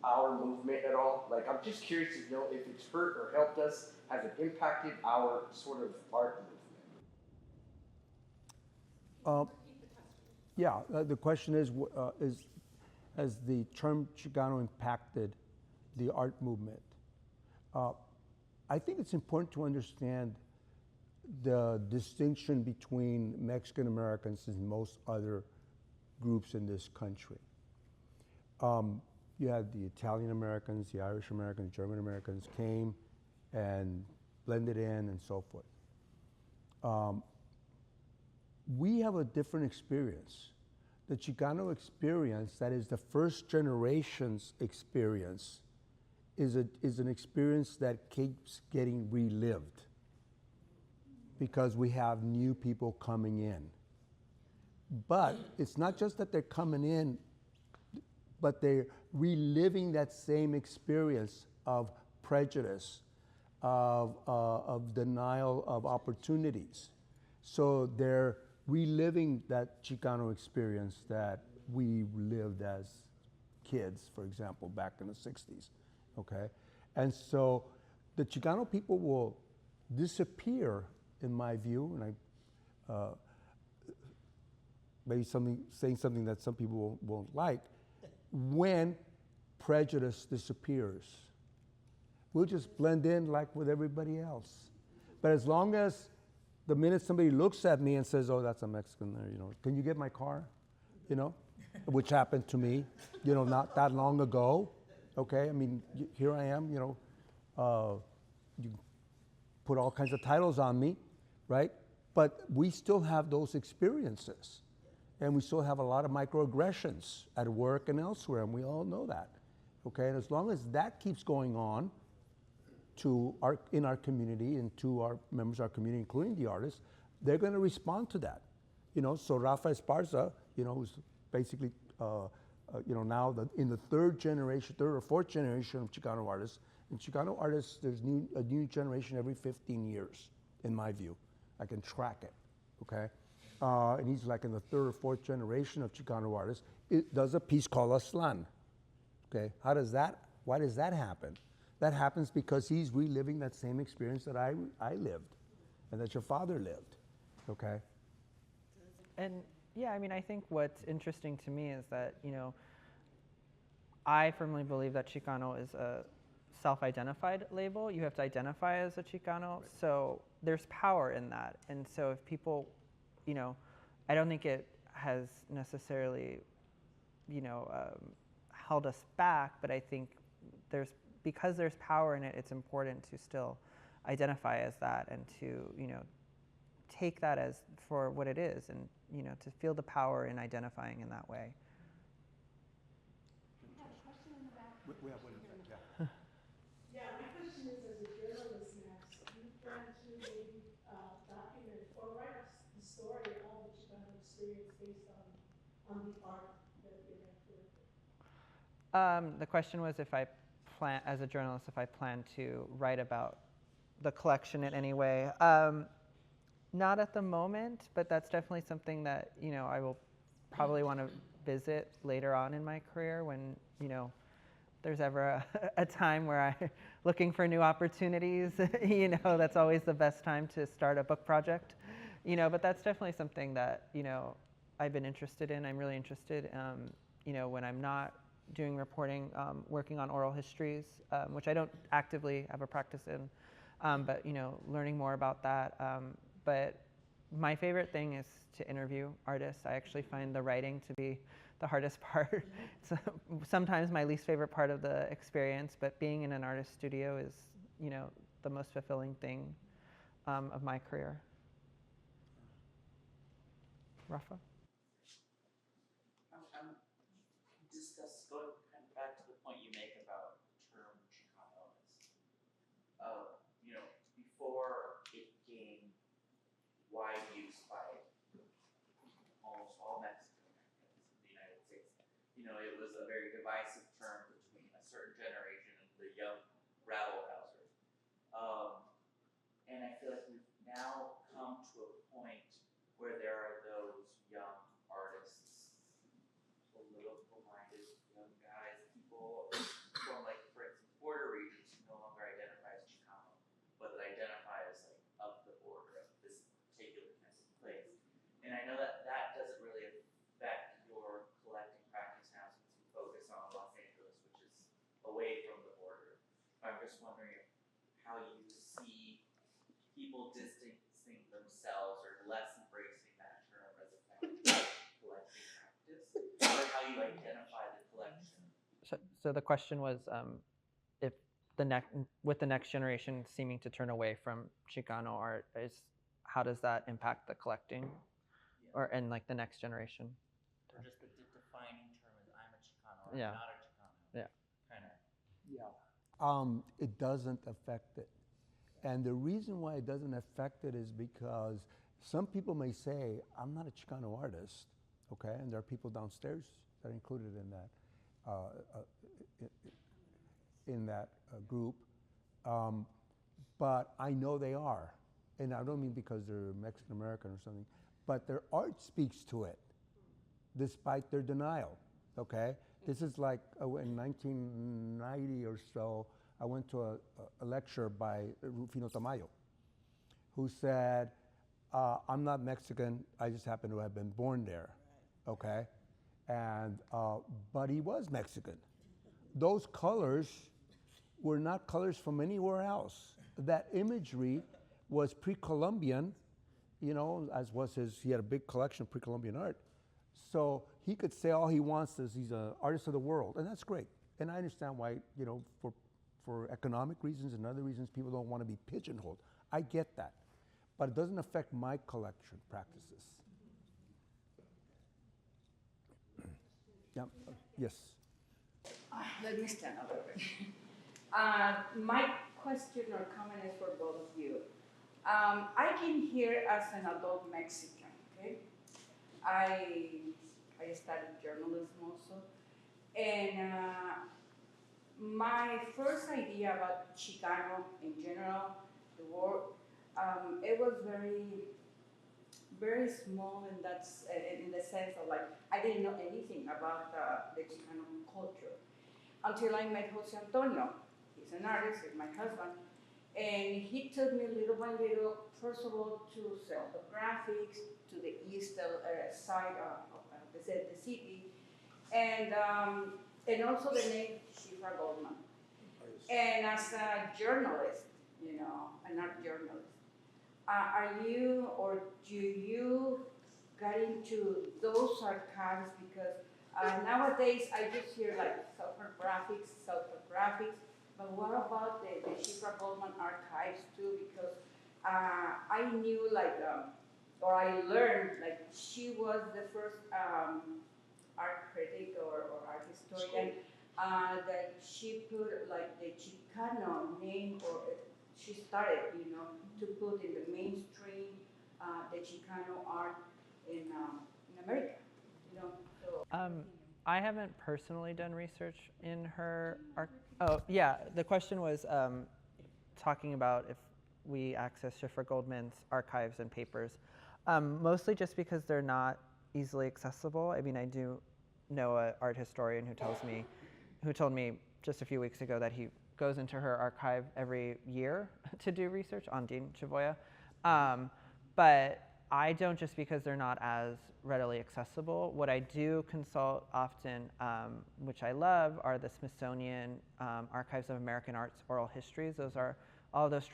our movement at all? Like, I'm just curious to know if it's hurt or helped us. Has it impacted our sort of art movement? Yeah, the question is, has the term Chicano impacted the art movement? I think it's important to understand the distinction between Mexican Americans and most other groups in this country. You had the Italian Americans, the Irish Americans, German Americans came and blended in and so forth. We have a different experience. The Chicano experience, that is the first generation's experience, is an experience that keeps getting relived because we have new people coming in. But it's not just that they're coming in, but they're reliving that same experience of prejudice, of denial of opportunities. So they're reliving that Chicano experience that we lived as kids, for example, back in the 60s, okay? And so the Chicano people will disappear, in my view, and I maybe saying something that some people won't like, when prejudice disappears. We'll just blend in like with everybody else. But as long as the minute somebody looks at me and says, oh, that's a Mexican there, you know, can you get my car? You know, which happened to me, you know, not that long ago, okay? I mean, here I am, you know, you put all kinds of titles on me, right? But we still have those experiences. And we still have a lot of microaggressions at work and elsewhere, and we all know that, okay? And as long as that keeps going on in our community and to our members of our community, including the artists, they're gonna respond to that. You know, so Rafa Esparza, you know, who's basically, you know, now in the third or fourth generation of Chicano artists. And Chicano artists, there's a new generation every 15 years, in my view. I can track it, okay? And he's like in the third or fourth generation of Chicano artists. It does a piece called Aslan, okay? Why does that happen? That happens because he's reliving that same experience that I lived and that your father lived, okay? And yeah, I mean, I think what's interesting to me is that, you know, I firmly believe that Chicano is a self-identified label. You have to identify as a Chicano. Right. So there's power in that. And so if people, you know, I don't think it has necessarily, you know, held us back, but I think because there's power in it, it's important to still identify as that and to, you know, take that as for what it is and, you know, to feel the power in identifying in that way. We have a question in the back. We have one in the back, yeah. Yeah, my question is, as a journalist, Max, do you plan to maybe document or write the story of the Chicano experience based on the art that you have collected? The question was if I plan, as a journalist, if I plan to write about the collection in any way. Not at the moment, but that's definitely something that, you know, I will probably want to visit later on in my career when, you know, there's ever a time where I'm looking for new opportunities. You know, that's always the best time to start a book project. You know, but that's definitely something that, you know, I've been interested in. I'm really interested, you know, when I'm not doing reporting, working on oral histories, which I don't actively have a practice in, but, you know, learning more about that. But my favorite thing is to interview artists. I actually find the writing to be the hardest part. It's sometimes my least favorite part of the experience, but being in an artist studio is, you know, the most fulfilling thing of my career. Rafa? Discuss, going kind of back to the point you make about the term Chicano, you know, before it gained wide use by almost all Mexican Americans in the United States. You know, it was a very divisive term between a certain generation and the young rabble-rousers. And I feel like we've now come to a point where there are those young artists, political-minded young guys, people from, like, for instance, border regions who no longer identify as Chicano, but that identify as, like, up the border of this particular kind of place. And I know that that doesn't really affect your collecting practice now since you focus on Los Angeles, which is away from the border. I'm just wondering how you see people distancing themselves or less embracing that term as a kind of collecting practice, or how you identify the collection. So the question was, if with the next generation seeming to turn away from Chicano art, how does that impact the collecting, or and like the next generation? Or just the defining term is I'm a Chicano or I'm not a Chicano. Yeah. Kind of. Yeah. It doesn't affect it. And the reason why it doesn't affect it is because some people may say, I'm not a Chicano artist, okay? And there are people downstairs that are included in that group. But I know they are. And I don't mean because they're Mexican American or something, but their art speaks to it, despite their denial, okay? This is like in 1990 or so, I went to a lecture by Rufino Tamayo, who said, I'm not Mexican, I just happen to have been born there, okay? And, but he was Mexican. Those colors were not colors from anywhere else. That imagery was pre-Columbian, you know, as was he had a big collection of pre-Columbian art. So he could say all he wants is he's an artist of the world, and that's great. And I understand why, you know, for economic reasons and other reasons, people don't want to be pigeonholed. I get that. But it doesn't affect my collection practices. Yeah, yes. Let me stand up. My question or comment is for both of you. I came here as an adult Mexican, okay? I studied journalism also. And my first idea about Chicano in general, the word, it was very small, and that's in the sense of like, I didn't know anything about the Chicano culture until I met Jose Antonio. He's an artist, he's my husband, and he took me little by little, first of all, to sell the graphics to the east side of the city, and also the name Shifra Goldman. And as a journalist, you know, an art journalist, are you or do you get into those archives? Because nowadays I just hear like self-graphics, but what about the Shifra Goldman archives too? Because I knew like, or I learned like she was the first art critic or art historian that she put like the Chicano name, or she started, you know, to put in the mainstream the Chicano art in America, you know. So, I haven't personally done research in her art. Oh, yeah, the question was talking about if we access Shifra Goldman's archives and papers. Mostly just because they're not easily accessible. I mean, I do know an art historian who told me just a few weeks ago that he goes into her archive every year to do research on Dean Chavoya. But I don't, just because they're not as readily accessible. What I do consult often, which I love, are the Smithsonian Archives of American Arts oral histories. Those are all those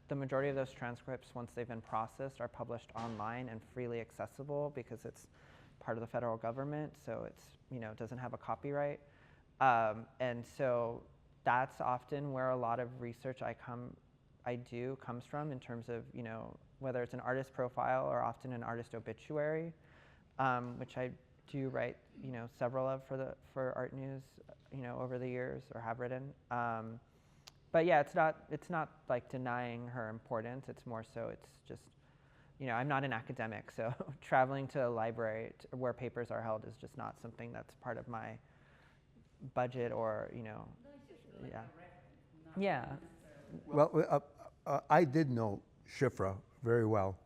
the majority of those transcripts, once they've been processed, are published online and freely accessible because it's part of the federal government, so it's, you know, doesn't have a copyright. And so that's often where a lot of research I do comes from, in terms of, you know, whether it's an artist profile or often an artist obituary, which I do write, you know, several of for Art News, you know, over the years, or have written. But yeah, it's not like denying her importance. It's more so, it's just, you know, I'm not an academic, so traveling to a library where papers are held is just not something that's part of my budget or, you know, yeah. Yeah. Well, I did know Shifra very well,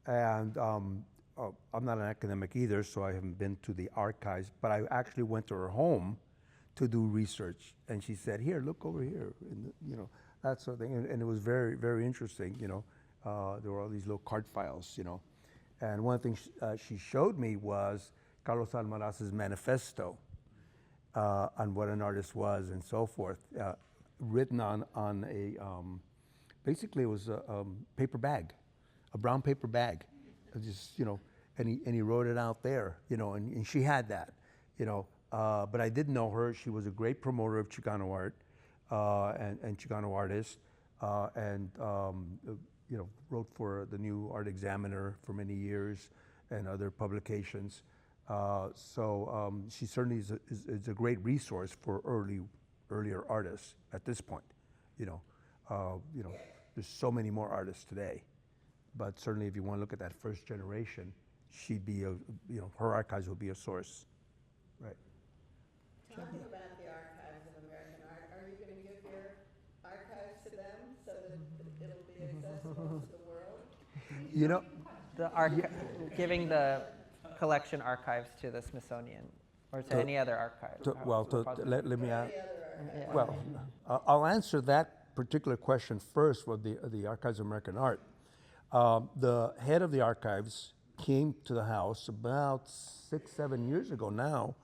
and I'm not an academic either, so I haven't been to the archives, but I actually went to her home to do research, and she said, here, look over here, and, you know, that sort of thing, and it was very, very interesting, you know. There were all these little card files, you know, and one of the things she showed me was Carlos Almaraz's manifesto on what an artist was and so forth, written on a, basically it was a paper bag, a brown paper bag, just, you know, and he wrote it out there, you know, and she had that, you know, but I did know her. She was a great promoter of Chicano art and Chicano artists, and you know, wrote for the New Art Examiner for many years and other publications. So she certainly is a great resource for earlier artists at this point. You know, there's so many more artists today, but certainly if you want to look at that first generation, she'd be a, you know, her archives would be a source, right? Talking about the archives of American art, are you going to give your archives to them so that it'll be accessible to the world? You know, Giving the collection archives to the Smithsonian or to any other archive. let me add. Yeah. Well, I'll answer that particular question first with the Archives of American Art. The head of the archives came to the house about 6-7 years ago now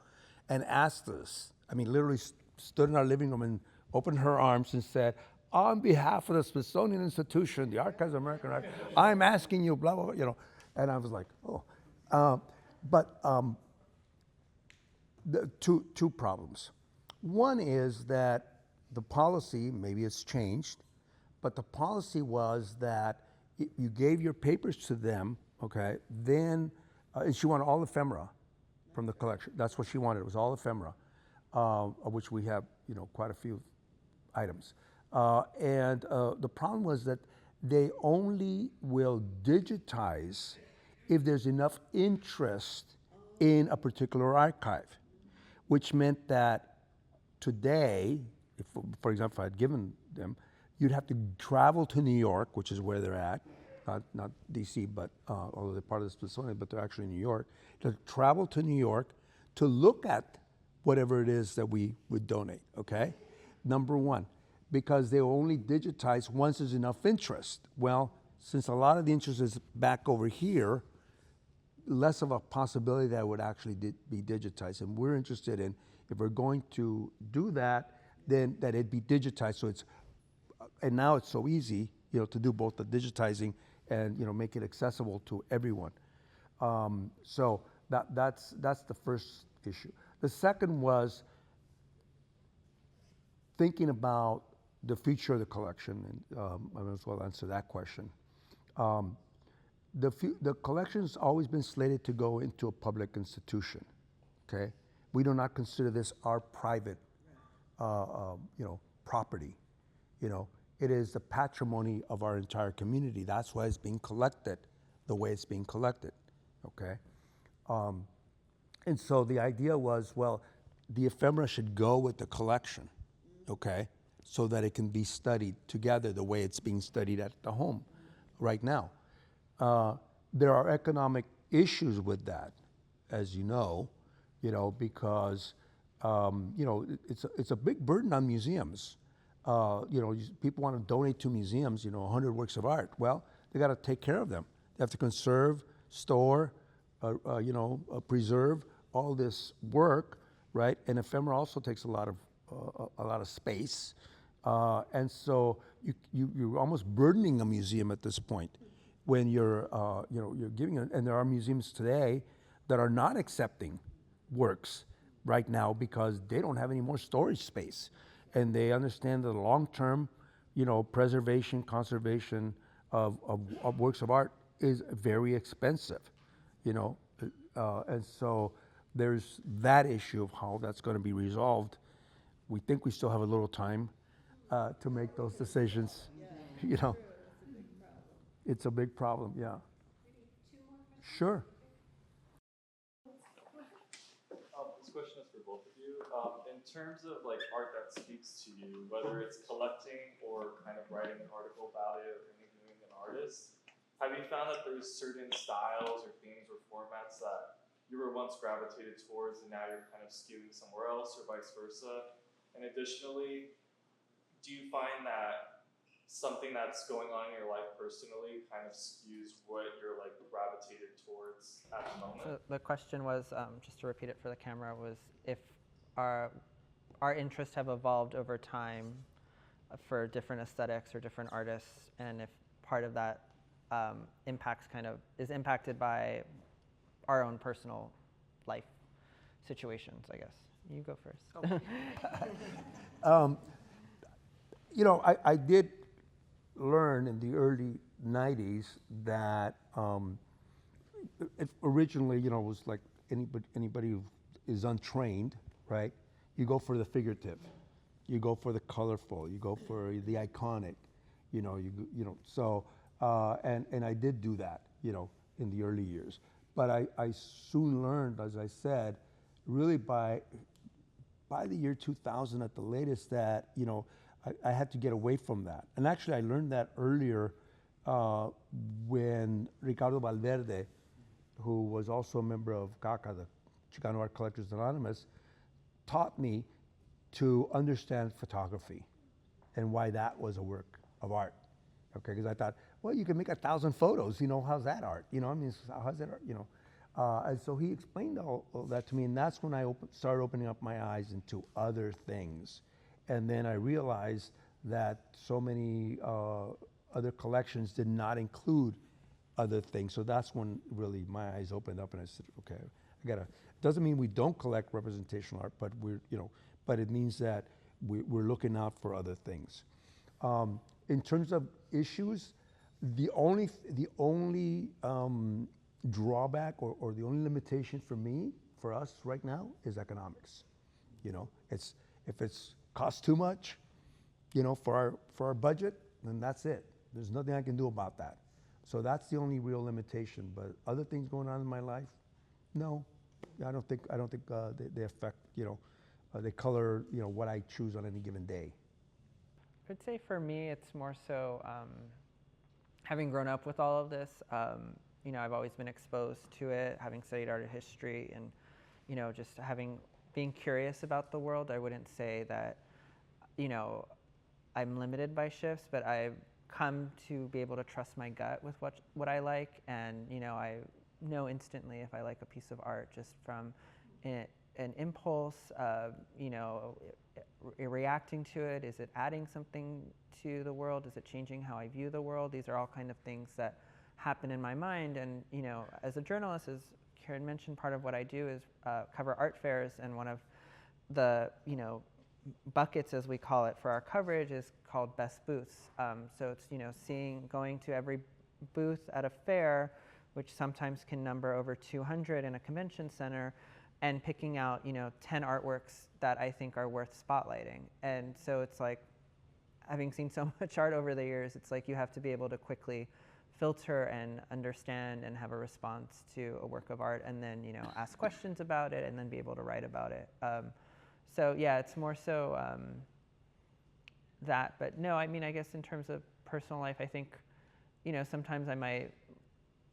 and asked us, I mean, literally stood in our living room and opened her arms and said, on behalf of the Smithsonian Institution, the Archives of American Art, I'm asking you, blah, blah, blah, you know. And I was like, oh. The two problems. One is that the policy, maybe it's changed, but the policy was that you gave your papers to them, okay, then, and she wanted all ephemera from the collection. That's what she wanted, it was all ephemera, of which we have, you know, quite a few items. The problem was that they only will digitize if there's enough interest in a particular archive, which meant that today, if, for example, if I had given them, you'd have to travel to New York, which is where they're at, not DC, but although they're part of the Smithsonian, but they're actually in New York, to travel to New York to look at whatever it is that we would donate, okay? Number one, because they will only digitize once there's enough interest. Well, since a lot of the interest is back over here, less of a possibility that it would actually be digitized. And we're interested in, if we're going to do that, then that it be digitized. So it's, and now it's so easy, you know, to do both the digitizing and, you know, make it accessible to everyone. So that's the first issue. The second was thinking about the future of the collection, and I might as well answer that question. The collection's always been slated to go into a public institution, okay? We do not consider this our private, you know, property, you know? It is the patrimony of our entire community. That's why it's being collected the way it's being collected, okay? And so the idea was, well, the ephemera should go with the collection, okay? So that it can be studied together the way it's being studied at the home right now. There are economic issues with that, as you know, because you know, it's a big burden on museums. You know, people want to donate to museums, you know, 100 works of art. Well, they got to take care of them. They have to conserve, store, you know, preserve all this work, right? And ephemera also takes a lot of space, and so you're almost burdening a museum at this point when you're you know, you're giving it. And there are museums today that are not accepting works right now because they don't have any more storage space, and they understand that the long-term, you know, preservation, conservation of works of art is very expensive, you know, and so there's that issue of how that's going to be resolved. We think we still have a little time to make those decisions, you know. It's a big problem, yeah. Sure. This question is for both of you. In terms of like art that speaks to you, whether it's collecting or kind of writing an article about it or interviewing an artist, have you found that there's certain styles or themes or formats that you were once gravitated towards and now you're kind of skewing somewhere else or vice versa? And additionally, do you find that something that's going on in your life personally kind of skews what you're like gravitated towards at the moment? So the question was, just to repeat it for the camera, was if our interests have evolved over time for different aesthetics or different artists, and if part of that is impacted by our own personal life situations, I guess. You go first. You know, I did learn in the early 90s that it originally, you know, was like anybody who is untrained, right? You go for the figurative, you go for the colorful, you go for the iconic, you know, so, and I did do that, you know, in the early years. But I soon learned, as I said, really by the year 2000 at the latest, that, you know, I had to get away from that. And actually I learned that earlier when Ricardo Valverde, who was also a member of CACA, the Chicano Art Collectors Anonymous, taught me to understand photography and why that was a work of art. Okay, because I thought, well, you can make 1,000 photos, you know, how's that art? You know, I mean, how's that art, you know? And so he explained all that to me, and that's when I started opening up my eyes into other things. And then I realized that so many other collections did not include other things. So that's when really my eyes opened up, and I said, okay, I gotta. Doesn't mean we don't collect representational art, but but it means that we're looking out for other things. In terms of issues, the only drawback or the only limitation for us right now is economics. You know, if it's costs too much, you know, for our budget, then that's it. There's nothing I can do about that. So that's the only real limitation. But other things going on in my life, no, I don't think they affect, you know, they color, you know, what I choose on any given day. I'd say for me, it's more so having grown up with all of this. You know, I've always been exposed to it, having studied art history, and you know, just being curious about the world. I wouldn't say that, you know, I'm limited by shifts, but I've come to be able to trust my gut with what I like, and you know, I know instantly if I like a piece of art just from an impulse, you know, reacting to it. Is it adding something to the world? Is it changing how I view the world? These are all kind of things that happen in my mind. And you know, as a journalist, as Karen mentioned, part of what I do is cover art fairs, and one of the, you know, buckets, as we call it, for our coverage is called best booths. So it's, you know, going to every booth at a fair, which sometimes can number over 200 in a convention center, and picking out, you know, 10 artworks that I think are worth spotlighting. And so it's like, having seen so much art over the years, it's like you have to be able to quickly filter and understand and have a response to a work of art, and then, you know, ask questions about it, and then be able to write about it. So yeah, it's more so that, but no, I mean, I guess in terms of personal life, I think, you know, sometimes I might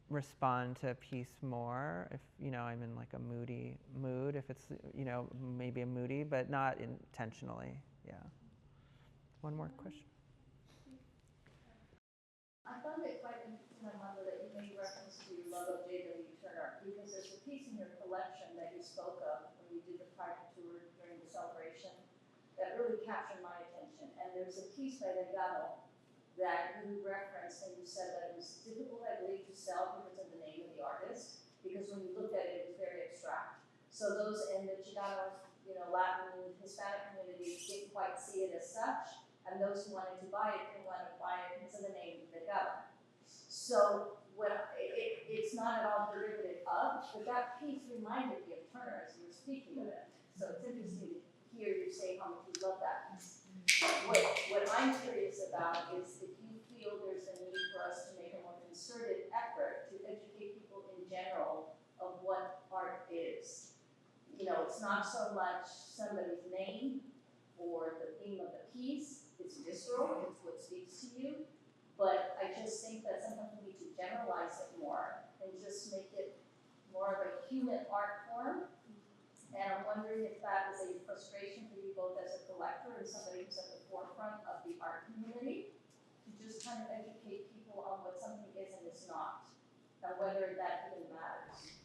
respond to a piece more if, you know, I'm in like a moody mood, if it's, you know, maybe a moody, but not intentionally, yeah. One more question. I found it quite interesting, Armando, that you made reference to love of J.W. Turner, because there's a piece in your collection that you spoke of when you did the private tour during the celebration that really captured my attention. And there's a piece by Delgado that you referenced, and you said that it was difficult, I believe, to sell because of the name of the artist, because when you looked at it, it was very abstract. So those in the Chicano, you know, Latin, Hispanic community didn't quite see it as such, and those who wanted to buy it didn't want to buy it because of the name Delgado. So it's not at all derivative of, but that piece reminded me of Turner as you were speaking of it. So it's interesting to hear you say how much you love that piece. What I'm curious about is if you feel there's a need for us to make a more concerted effort to educate people in general so much somebody's name or the theme of the piece. It's visceral, it's what speaks to you. But I just think that sometimes we need to generalize it more and just make it more of a human art form. And I'm wondering if that is a frustration for you both as a collector and somebody who's at the forefront of the art community, to just kind of educate people on what something is and is not, and whether that even matters.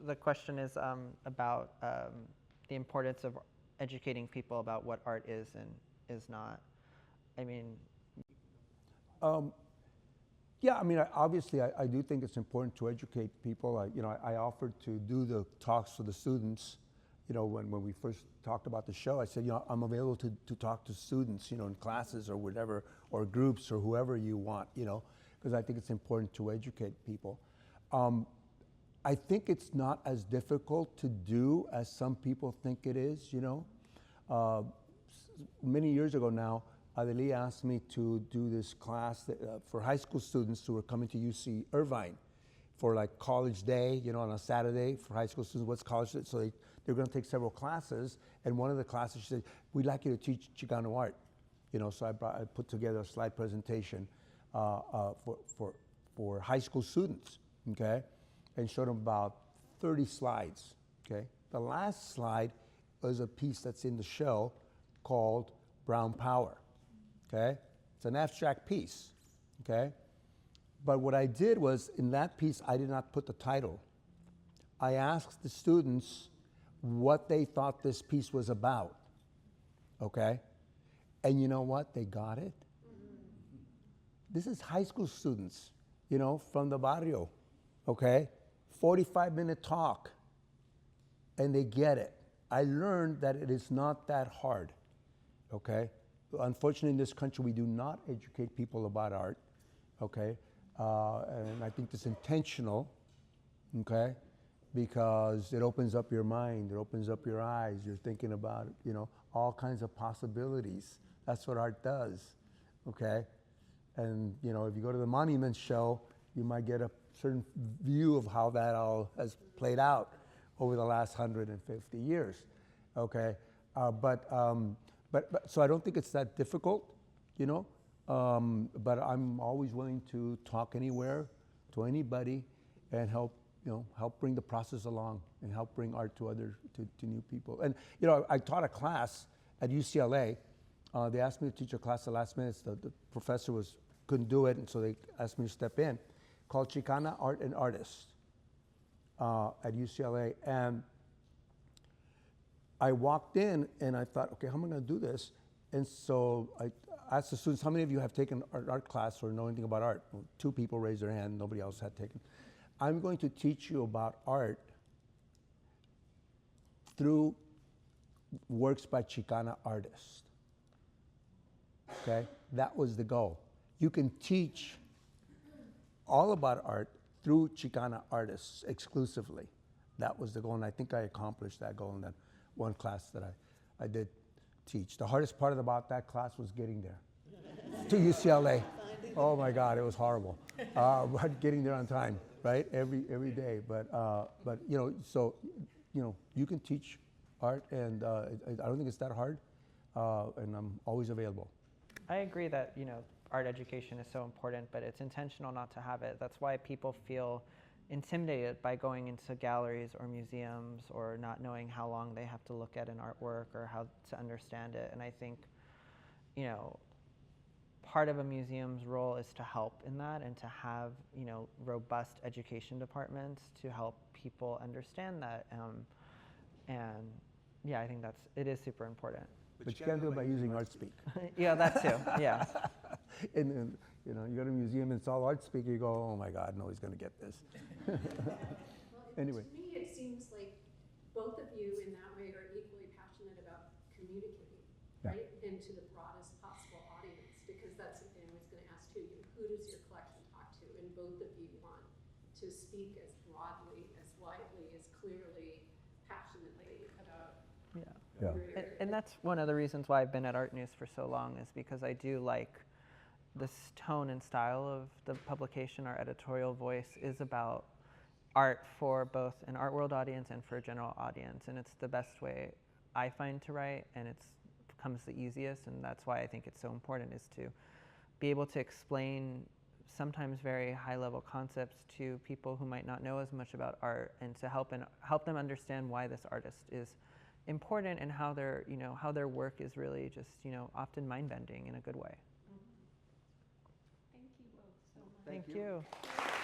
The question is about the importance of educating people about what art is and is not. I mean, yeah, I mean, obviously, I do think it's important to educate people. I offered to do the talks for the students. When we first talked about the show, I said, I'm available to talk to students, in classes or whatever, or groups or whoever you want, because I think it's important to educate people. I think it's not as difficult to do as some people think it is, Many years ago now, Adeli asked me to do this class for high school students who were coming to UC Irvine for like college day, on a Saturday for high school students. What's college day? So they're going to take several classes, and one of the classes, she said, we'd like you to teach Chicano art. So I put together a slide presentation for high school students, okay? And showed them about 30 slides, okay? The last slide was a piece that's in the show called Brown Power, okay? It's an abstract piece, okay? But what I did was, in that piece, I did not put the title. I asked the students what they thought this piece was about, okay? And you know what? They got it. This is high school students, from the barrio, okay? 45-minute talk, and they get it. I learned that it is not that hard, okay? Unfortunately, in this country, we do not educate people about art, okay? And I think it's intentional, okay? Because it opens up your mind, it opens up your eyes, you're thinking about, all kinds of possibilities. That's what art does, okay? And, if you go to the Monuments show, you might get a certain view of how that all has played out over the last 150 years, okay? But so I don't think it's that difficult, but I'm always willing to talk anywhere to anybody and help bring the process along and help bring art to new people. And I taught a class at UCLA. They asked me to teach a class at the last minute. The professor couldn't do it, and so they asked me to step in, called Chicana Art and Artists at UCLA. And I walked in and I thought, okay, how am I going to do this? And so I asked the students, how many of you have taken art class or know anything about art? Well, 2 people raised their hand, nobody else had taken. I'm going to teach you about art through works by Chicana artists. Okay? That was the goal. You can teach all about art through Chicana artists exclusively. That was the goal, and I think I accomplished that goal in that one class that I did teach. The hardest part about that class was getting there to UCLA. Oh my God, it was horrible. But getting there on time, right? Every day. But so you can teach art, and I don't think it's that hard, and I'm always available. I agree that, art education is so important, but it's intentional not to have it. That's why people feel intimidated by going into galleries or museums or not knowing how long they have to look at an artwork or how to understand it. And I think, part of a museum's role is to help in that and to have, robust education departments to help people understand that. And yeah, I think it is super important. But you can't do it by using ArtSpeak. Yeah, that too, yeah. And you go to a museum and it's all ArtSpeak, you go, oh my God, nobody's going to get this. Anyway. To me, it seems like both of you in that way are equally passionate about communicating, right? And to the broadest possible audience, because that's something I was going to ask too. Who does your collection talk to? And both of you want to speak as broadly, as widely, as clearly, passionately about Yeah. And that's one of the reasons why I've been at Art News for so long, is because I do like this tone and style of the publication. Our editorial voice is about art for both an art world audience and for a general audience, and it's the best way I find to write, and it comes the easiest, and that's why I think it's so important, is to be able to explain sometimes very high-level concepts to people who might not know as much about art, and to help them understand why this artist is important, and how their work is really just often mind-bending in a good way. Thank you both so much. Thank you.